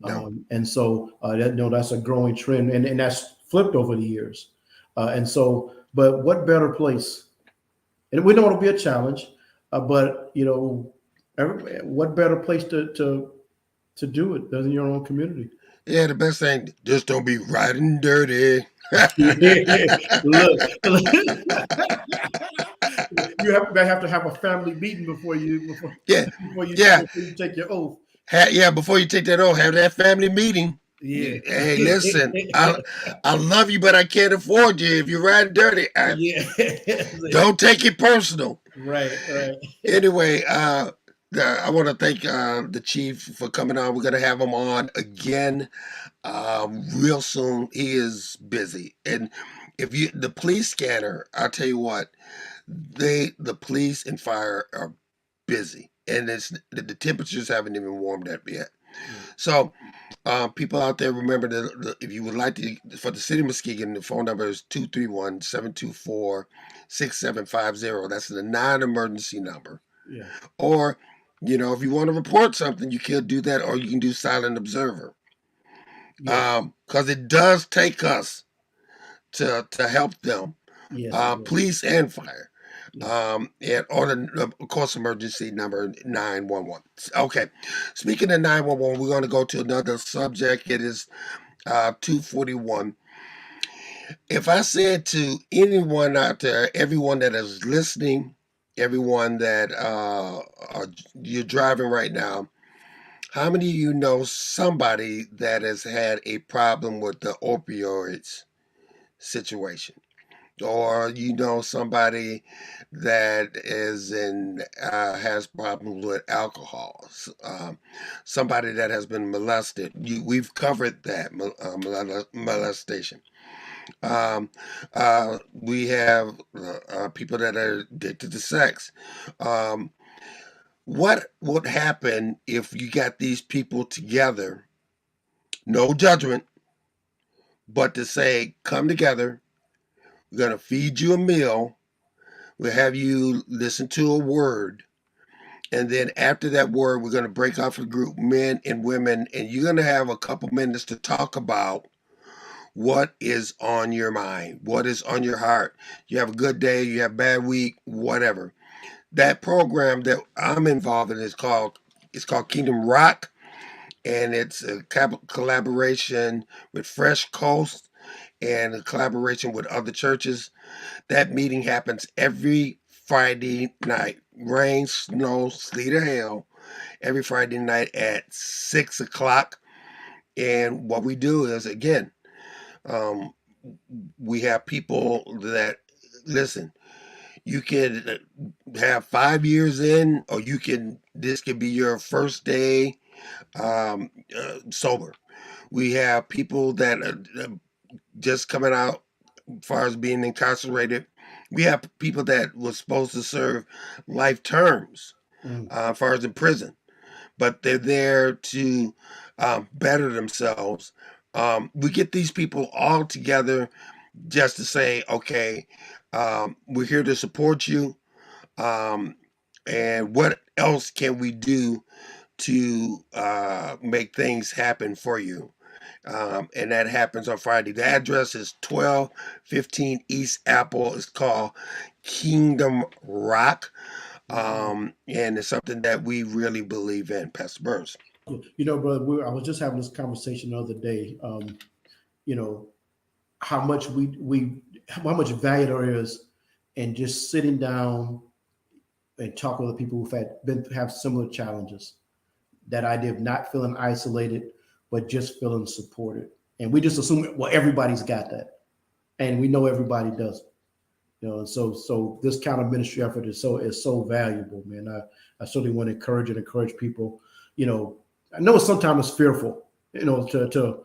[SPEAKER 1] No.
[SPEAKER 2] And so that's a growing trend, and that's flipped over the years. And so, but what better place? And we know it'll be a challenge, but what better place to do it than in your own community?
[SPEAKER 1] Yeah, the best thing, just don't be riding dirty.
[SPEAKER 2] Look, may have to have a family meeting before you
[SPEAKER 1] Yeah, yeah,
[SPEAKER 2] before you take your oath.
[SPEAKER 1] yeah. Before you take that oath, have that family meeting.
[SPEAKER 2] Yeah.
[SPEAKER 1] Hey, listen, I love you, but I can't afford you. If you're riding dirty,
[SPEAKER 2] Yeah.
[SPEAKER 1] don't take it personal.
[SPEAKER 2] Right.
[SPEAKER 1] Anyway, I want to thank the chief for coming on. We're gonna have him on again real soon. He is busy, and if you the police scanner, I'll tell you what, the police and fire are busy, and the temperatures haven't even warmed up yet. So, people out there, remember that if you would like to, for the city of Muskegon, the phone number is 231-724-6750. That's the non-emergency number.
[SPEAKER 2] Yeah.
[SPEAKER 1] Or, if you want to report something, you can do that, or you can do silent observer.
[SPEAKER 2] Yes.
[SPEAKER 1] Because it does take us to help them,
[SPEAKER 2] Yes.
[SPEAKER 1] police and fire.
[SPEAKER 2] Yes.
[SPEAKER 1] And on of course, emergency number 911. Okay, speaking of 911, we're going to go to another subject. It is 241. If I said to anyone out there, everyone that is listening, everyone that you're driving right now, how many of you know somebody that has had a problem with the opioids situation? Or somebody that is has problems with alcohol, somebody that has been molested. We've covered that molestation. We have people that are addicted to sex. Um, what would happen if you got these people together? No judgment, but to say, come together. We're gonna feed you a meal. We'll have you listen to a word. And then after that word, we're going to break off a group, men and women, and you're going to have a couple minutes to talk about what is on your mind, what is on your heart. You have a good day, you have a bad week, whatever. That program that I'm involved in is called Kingdom Rock, and it's a collaboration with Fresh Coast and a collaboration with other churches. That meeting happens every Friday night. Rain, snow, sleet, or hail. Every Friday night at 6 o'clock. And what we do is, again, um, we have people that listen, you can have 5 years in, or this could be your first day sober. We have people that are just coming out as far as being incarcerated. We have people that were supposed to serve life terms as far as in prison, but they're there to better themselves. We get these people all together just to say, okay, we're here to support you. And what else can we do to make things happen for you? And that happens on Friday. The address is 1215 East Apple. It's called Kingdom Rock. And it's something that we really believe in, Pastor Burns.
[SPEAKER 2] Brother, I was just having this conversation the other day. How much how much value there is in just sitting down and talking with people who've have similar challenges. That idea of not feeling isolated, but just feeling supported. And we just assume, well, everybody's got that, and we know everybody doesn't. So this kind of ministry effort is so valuable, man. I certainly want to encourage people. I know sometimes it's fearful, to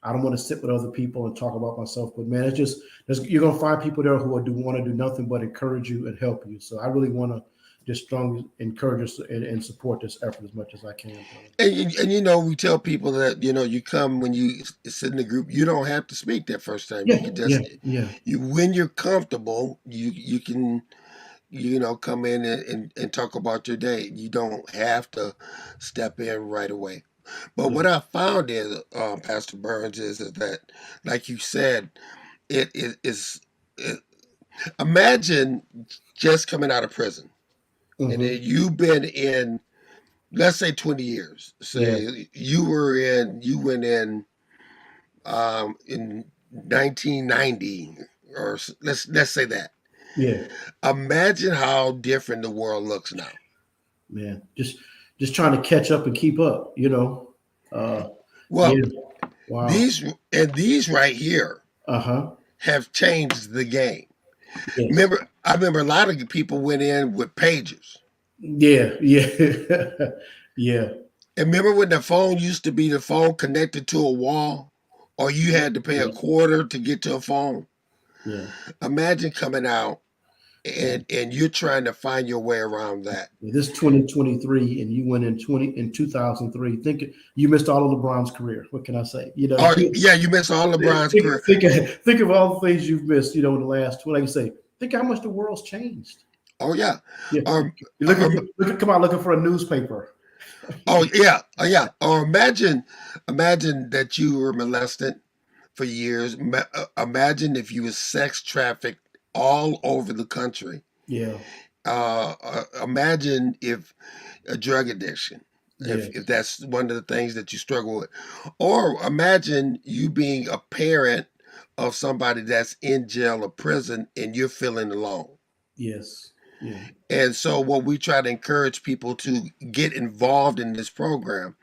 [SPEAKER 2] I don't want to sit with other people and talk about myself, but man, you're gonna find people there who want to do nothing but encourage you and help you. So I really want to just strongly encourage us and support this effort as much as I can.
[SPEAKER 1] And we tell people that you come when you sit in the group, you don't have to speak that first time. You can just when you're comfortable, you can come in and talk about your day. You don't have to step in right away. But what I found is, Pastor Burns, is that, like you said, it is. Imagine just coming out of prison, and then you've been in, let's say, 20 years. Say you went in 1990, or let's say that.
[SPEAKER 2] Yeah.
[SPEAKER 1] Imagine how different the world looks now.
[SPEAKER 2] Man, just trying to catch up and keep up,
[SPEAKER 1] Wow. These right here have changed the game. Yes. I remember a lot of people went in with pagers.
[SPEAKER 2] Yeah.
[SPEAKER 1] And remember when the phone used to be the phone connected to a wall, or you had to pay a quarter to get to a phone?
[SPEAKER 2] Yeah.
[SPEAKER 1] Imagine coming out and you're trying to find your way around that.
[SPEAKER 2] This 2023, and you went in 2003. Think you missed all of LeBron's career. What can I say?
[SPEAKER 1] You missed all of LeBron's career.
[SPEAKER 2] Think of all the things you've missed. In the last. Like you say, think how much the world's changed.
[SPEAKER 1] Oh yeah.
[SPEAKER 2] Come out looking for a newspaper.
[SPEAKER 1] Oh yeah. Or imagine that you were molested for years. Imagine if you were sex trafficked all over the country.
[SPEAKER 2] Yeah.
[SPEAKER 1] Imagine if a drug addiction, if that's one of the things that you struggle with, or imagine you being a parent of somebody that's in jail or prison and you're feeling alone.
[SPEAKER 2] Yes. Yeah.
[SPEAKER 1] And so what we try to encourage people to get involved in this program.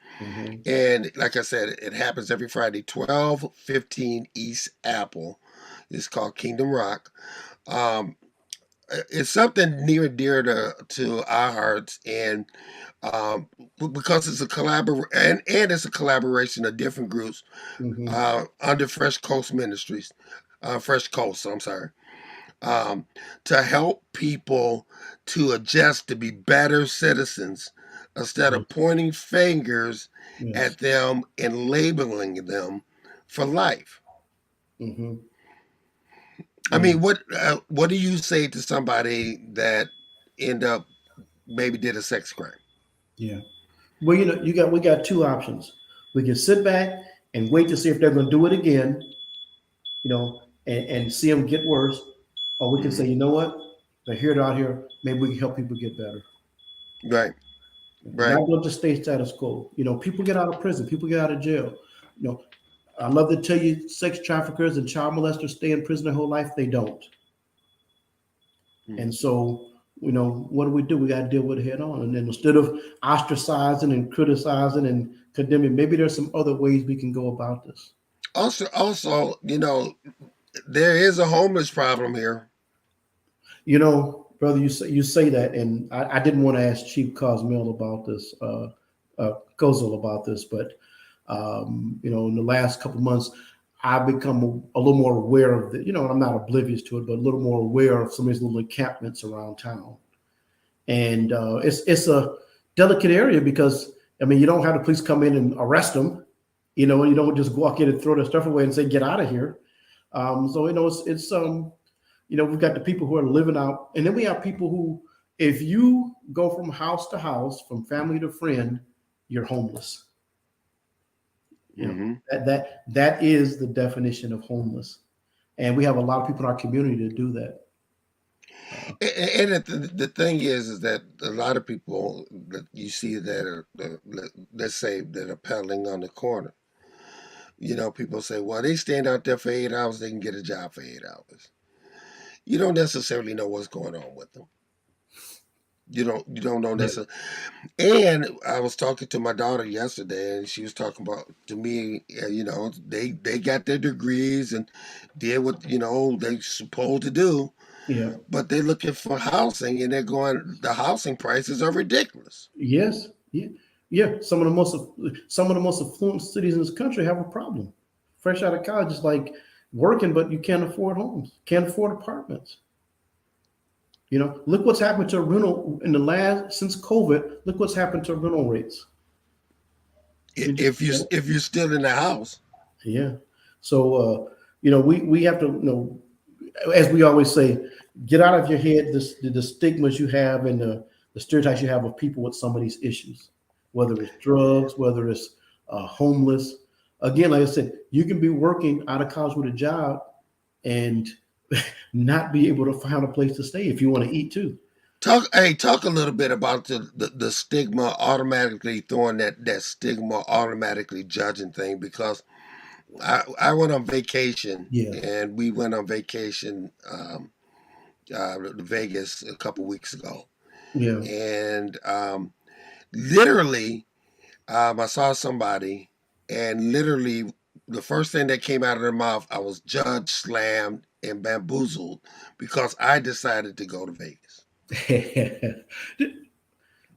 [SPEAKER 1] And like I said, it happens every Friday, 1215 East Apple. It's called Kingdom Rock. It's something near and dear to our hearts, and because it's a and it's a collaboration of different groups under Fresh Coast Ministries, Fresh Coast. I'm sorry. To help people to adjust to be better citizens instead of pointing fingers at them and labeling them for life. I mean, what do you say to somebody that end up maybe did a sex crime?
[SPEAKER 2] Yeah. Well, we got two options. We can sit back and wait to see if they're going to do it again, and see them get worse. Or we can say, you know what? They're here out here. Maybe we can help people get better.
[SPEAKER 1] Right.
[SPEAKER 2] Not going to stay status quo. People get out of prison. People get out of jail. I love to tell you, sex traffickers and child molesters stay in prison their whole life. They don't. And so, what do? We got to deal with it head on. And then instead of ostracizing and criticizing and condemning, maybe there's some other ways we can go about this.
[SPEAKER 1] Also, there is a homeless problem here.
[SPEAKER 2] You know, brother, you say that, and I didn't want to ask Chief Cosmel about this, Kozal about this, but you know, in the last couple of months, I've become a little more aware of the, you know, I'm not oblivious to it, but a little more aware of some of these little encampments around town. And it's a delicate area because, I mean, you don't have the police come in and arrest them, you know, and you don't just walk in and throw their stuff away and say, get out of here. So, you know, it's you know, we've got the people who are living out, and then we have people who, if you go from house to house, from family to friend, you're homeless. You know, that is the definition of homeless, and we have a lot of people in our community to do that.
[SPEAKER 1] And the thing is that a lot of people that you see that are, let's say, that are peddling on the corner. You know, people say, well, they stand out there for 8 hours, they can get a job for 8 hours. You don't necessarily know what's going on with them. You don't know necessarily. And I was talking to my daughter yesterday, and she was talking about to me. You know, they got their degrees and did what, you know, they supposed to do,
[SPEAKER 2] Yeah.
[SPEAKER 1] but they're looking for housing, and they're going. The housing prices are ridiculous.
[SPEAKER 2] Yes. Yeah. Yeah. Some of the most affluent cities in this country have a problem. Fresh out of college, it's like working, but you can't afford homes, can't afford apartments. You know, look what's happened to rental in the last since COVID. Look what's happened to rental rates.
[SPEAKER 1] If you're still in the house.
[SPEAKER 2] Yeah. So you know, we have to, you know, as we always say, get out of your head the stigmas you have and the stereotypes you have of people with some of these issues, whether it's drugs, whether it's homeless. Again, like I said, you can be working out of college with a job and not be able to find a place to stay if you want to eat too.
[SPEAKER 1] Talk a little bit about the stigma, automatically throwing that stigma, automatically judging thing, because I went on vacation,
[SPEAKER 2] Yeah.
[SPEAKER 1] and we went on vacation to Vegas a couple weeks ago,
[SPEAKER 2] Yeah.
[SPEAKER 1] and literally I saw somebody, and literally the first thing that came out of their mouth, I was judged, slammed, and bamboozled because I decided to go to Vegas.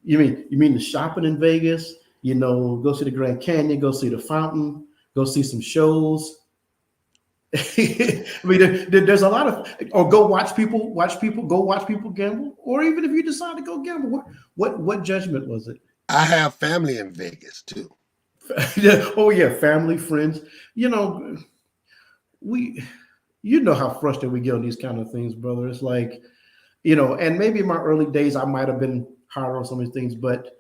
[SPEAKER 2] You mean the shopping in Vegas? You know, go see the Grand Canyon, go see the fountain, go see some shows. I mean, there's a lot of, or go watch people, go watch people gamble, or even if you decide to go gamble, what judgment was it?
[SPEAKER 1] I have family in Vegas too.
[SPEAKER 2] Oh yeah, family, friends. You know, you know how frustrated we get on these kind of things, brother. It's like, you know, and maybe in my early days I might have been harder on some of these things, but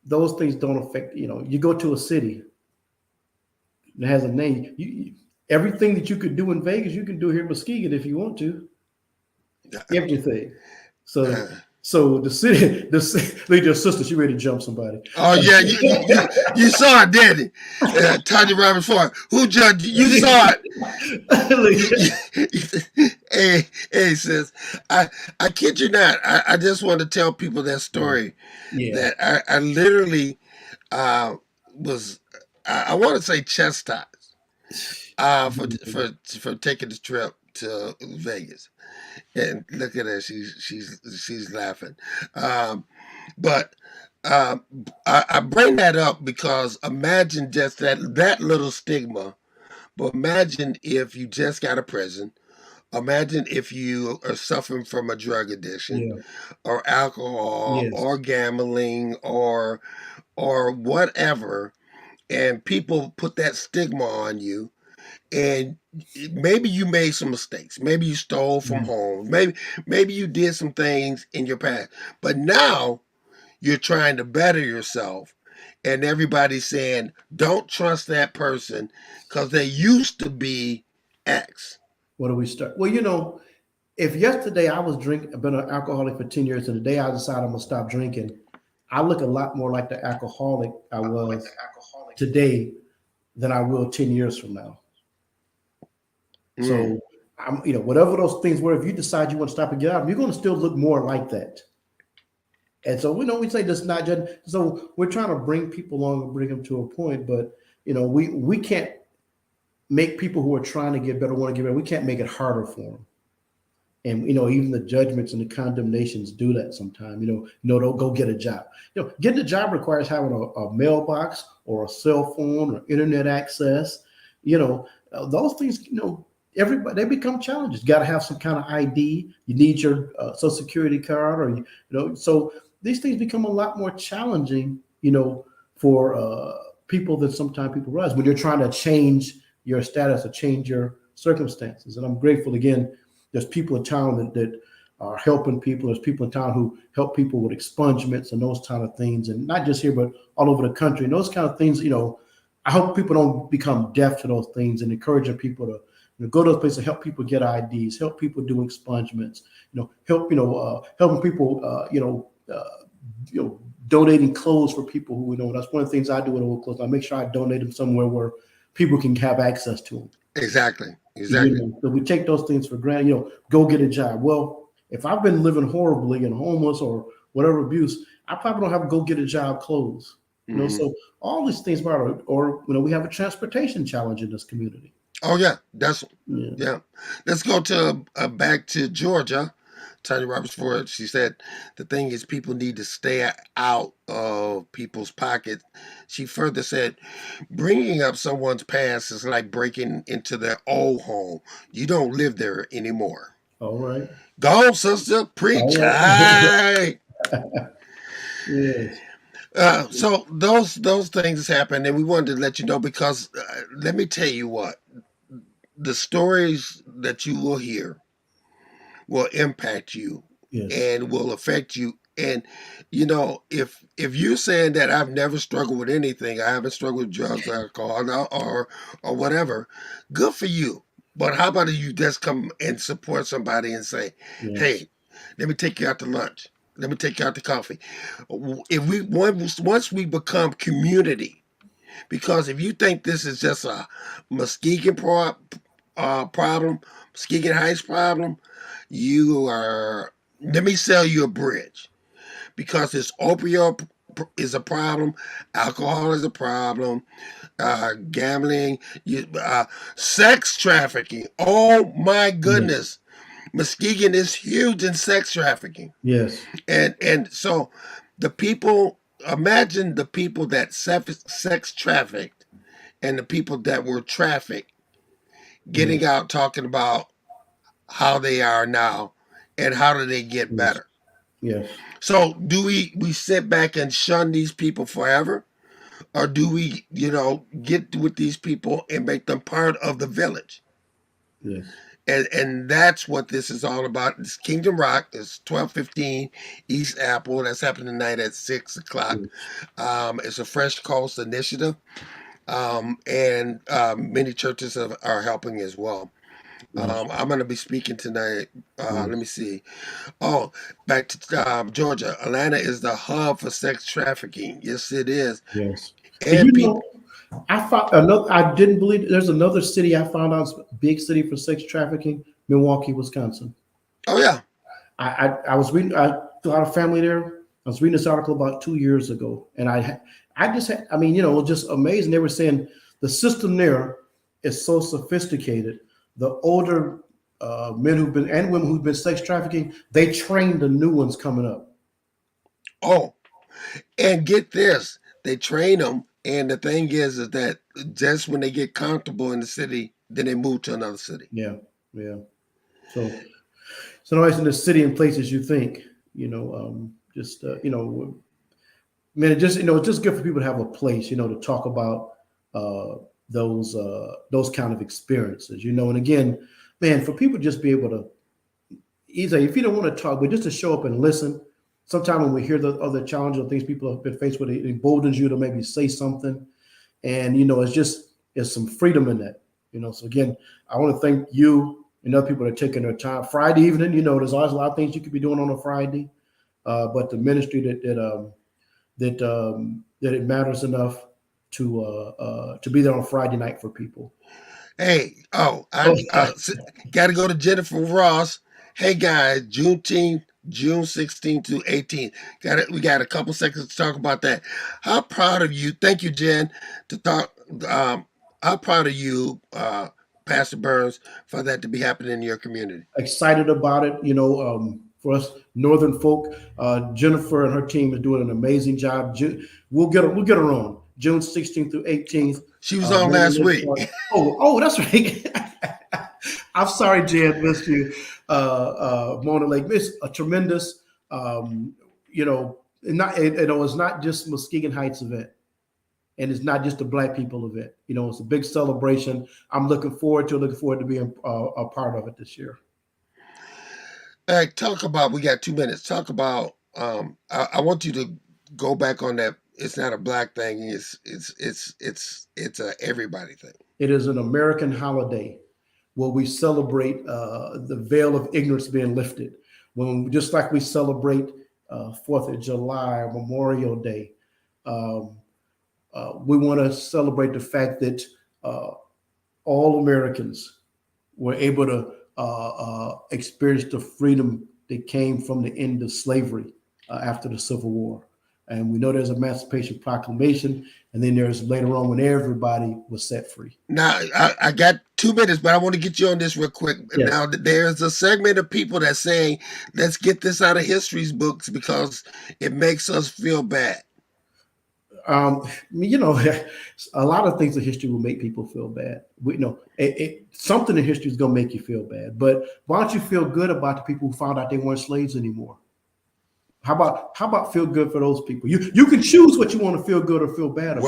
[SPEAKER 2] those things don't affect. You know, you go to a city that has a name. Everything that you could do in Vegas, you can do here in Muskegon if you want to. Everything. So the city, look at your sister, she ready to jump somebody.
[SPEAKER 1] Oh yeah, you saw it, didn't you? Tanya Roberts Ford, who judged you? You saw it. Hey, sis, I kid you not. I just want to tell people that story.
[SPEAKER 2] Yeah.
[SPEAKER 1] That I literally was, I want to say, chastised for taking the trip to Vegas. And look at her, she's laughing. But I bring that up because imagine just that little stigma. But imagine if you just got a prison. Imagine if you are suffering from a drug addiction, or alcohol, or gambling, or whatever, and people put that stigma on you. And maybe you made some mistakes. Maybe you stole from home. Maybe you did some things in your past. But now you're trying to better yourself. And everybody's saying, don't trust that person because they used to be X.
[SPEAKER 2] What do we start? Well, you know, if yesterday I was I've been an alcoholic for 10 years, and the day I decide I'm going to stop drinking, I look a lot more like the alcoholic I was today than I will 10 years from now. So I'm, you know, whatever those things were, if you decide you want to stop and get out, you're going to still look more like that. And so we say this not just, so we're trying to bring people along and bring them to a point, but you know, we can't make people who are trying to get better, want to get better, we can't make it harder for them. And even the judgments and the condemnations do that sometimes. Don't go get a job. Getting a job requires having a mailbox or a cell phone or internet access. Those things. Everybody, they become challenges. You got to have some kind of ID. You need your social security card, or So these things become a lot more challenging. For people than sometimes people realize when you're trying to change your status or change your circumstances. And I'm grateful again. There's people in town that are helping people. There's people in town who help people with expungements and those kind of things, and not just here, but all over the country. And those kind of things, I hope people don't become deaf to those things, and encouraging people to go to those places, help people get IDs, help people do expungements, help helping people, donating clothes for people who that's one of the things I do with old clothes. I make sure I donate them somewhere where people can have access to them.
[SPEAKER 1] Exactly.
[SPEAKER 2] So we take those things for granted. Go get a job. Well, if I've been living horribly and homeless or whatever abuse, I probably don't have to go get a job clothes. So all these things matter. Or we have a transportation challenge in this community.
[SPEAKER 1] Oh yeah, yeah. Let's go to back to Georgia. Tanya Roberts Ford. She said the thing is people need to stay out of people's pockets. She further said, bringing up someone's past is like breaking into their old home. You don't live there anymore.
[SPEAKER 2] All right.
[SPEAKER 1] Go on, sister. Preach.
[SPEAKER 2] Right. Yes.
[SPEAKER 1] So those things happen, and we wanted to let you know because let me tell you what, the stories that you will hear will impact you. Yes. And will affect you. And if you're saying that I've never struggled with anything, I haven't struggled with drugs, alcohol, or whatever, good for you. But how about you just come and support somebody and say, yes, hey, let me take you out to lunch. Let me take you out to coffee. If we once we become community, because if you think this is just a Muskegon problem, Muskegon Heights problem, you are. Let me sell you a bridge, because this opioid is a problem, alcohol is a problem, gambling, sex trafficking. Oh my goodness. Muskegon is huge in sex trafficking.
[SPEAKER 2] Yes.
[SPEAKER 1] And so the people, imagine the people that sex trafficked and the people that were trafficked getting out talking about how they are now and how do they get better.
[SPEAKER 2] Yes.
[SPEAKER 1] So do we sit back and shun these people forever? Or do we, get with these people and make them part of the village?
[SPEAKER 2] Yes.
[SPEAKER 1] And that's what this is all about. It's Kingdom Rock. It's 1215 East Apple. That's happening tonight at 6 o'clock. It's a Fresh Coast initiative. And many churches are helping as well. I'm going to be speaking tonight. Let me see. Oh, back to Georgia. Atlanta is the hub for sex trafficking. Yes, it is.
[SPEAKER 2] Yes. And I found another. I didn't believe there's another city I found out, big city for sex trafficking, Milwaukee, Wisconsin.
[SPEAKER 1] Oh yeah.
[SPEAKER 2] I was reading. I got a family there. I was reading this article about 2 years ago, and it was just amazing. They were saying the system there is so sophisticated. The older men who've been and women who've been sex trafficking, they train the new ones coming up.
[SPEAKER 1] Oh, and get this, they train them. And the thing is that just when they get comfortable in the city, then they move to another city.
[SPEAKER 2] Yeah. So nice in the city and places you think, man, it's just good for people to have a place, to talk about those kind of experiences, and again, man, for people to just be able to, if you don't want to talk, but just to show up and listen. Sometimes when we hear the other challenges or things people have been faced with, it emboldens you to maybe say something. And, it's some freedom in that, So again, I want to thank you and other people that are taking their time. Friday evening, there's always a lot of things you could be doing on a Friday. But the ministry that it matters enough to be there on Friday night for people.
[SPEAKER 1] Hey, I got to go to Jennifer Ross. Hey guys, June 16th to 18th. We got a couple seconds to talk about that. How proud of you? Thank you, Jen. To talk. How proud of you Pastor Burns, for that to be happening in your community?
[SPEAKER 2] Excited about it. For us Northern folk, Jennifer and her team is doing an amazing job. We'll get her on June 16th through 18th.
[SPEAKER 1] She was on last week.
[SPEAKER 2] That's right. I'm sorry, Jen, missed you. Mona Lake, missed a tremendous. It's not just Muskegon Heights event, and it's not just a Black people event. It's a big celebration. I'm looking forward to being a part of it this year.
[SPEAKER 1] Hey, we got 2 minutes. Talk about, I want you to go back on that. It's not a Black thing. It's a everybody thing.
[SPEAKER 2] It is an American holiday where we celebrate the veil of ignorance being lifted. Just like we celebrate 4th of July or Memorial Day, we want to celebrate the fact that all Americans were able to experienced the freedom that came from the end of slavery after the Civil War. And we know there's Emancipation Proclamation, and then there's later on when everybody was set free.
[SPEAKER 1] Now, I got 2 minutes, but I want to get you on this real quick. Yes. Now, there's a segment of people that's saying, let's get this out of history's books because it makes us feel bad.
[SPEAKER 2] A lot of things in history will make people feel bad. Something in history is going to make you feel bad. But why don't you feel good about the people who found out they weren't slaves anymore? How about feel good for those people? You can choose what you want to feel good or feel bad about.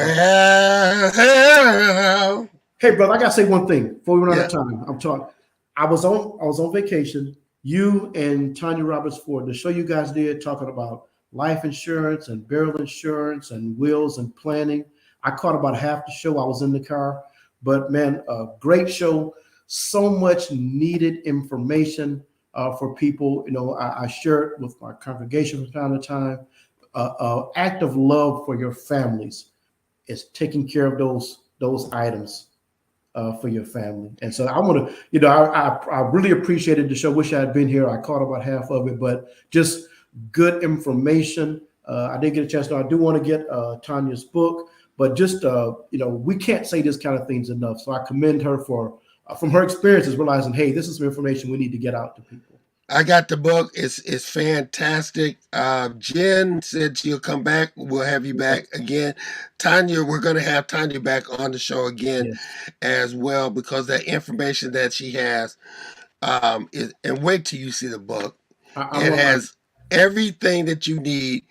[SPEAKER 1] Well,
[SPEAKER 2] hey, brother, I gotta say one thing before we run out of time. I was on vacation. You and Tanya Roberts Ford, the show you guys did talking about life insurance and burial insurance and wills and planning. I caught about half the show. I was in the car, but man, a great show. So much needed information for people. I share it with my congregation from time to time. Act of love for your families is taking care of those items for your family. And so I want to, I really appreciated the show. Wish I had been here. I caught about half of it, but just good information. I didn't get a chance. I do want to get Tanya's book, but just, we can't say this kind of things enough. So I commend her for, from her experiences, realizing, hey, this is some information we need to get out to people.
[SPEAKER 1] I got the book. It's fantastic. Jen said she'll come back. We'll have you back again. Tanya, we're going to have Tanya back on the show again as well, because that information that she has, and wait till you see the book. It has everything that you need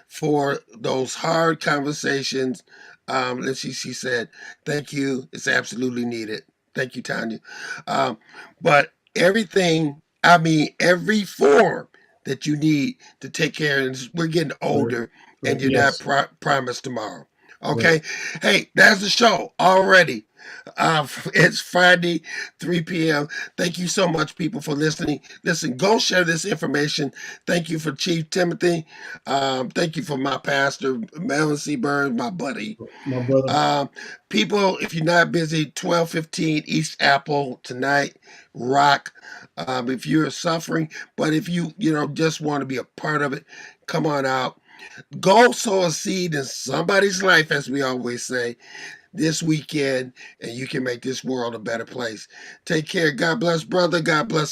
[SPEAKER 1] for those hard conversations. She said, thank you. It's absolutely needed. Thank you, Tanya. But everything, every form that you need to take care of. We're getting older, and you're not promised tomorrow. Okay. Right. Hey, that's the show already. It's Friday, 3 p.m. Thank you so much, people, for listening. Listen, go share this information. Thank you for Chief Timothy. Thank you for my pastor, Melvin C. Burns, my buddy.
[SPEAKER 2] My brother.
[SPEAKER 1] People, if you're not busy, 12:15 East Apple tonight. Rock. If you're suffering, but if you just want to be a part of it, come on out. Go sow a seed in somebody's life, as we always say, this weekend, and you can make this world a better place. Take care. God bless, brother. God bless.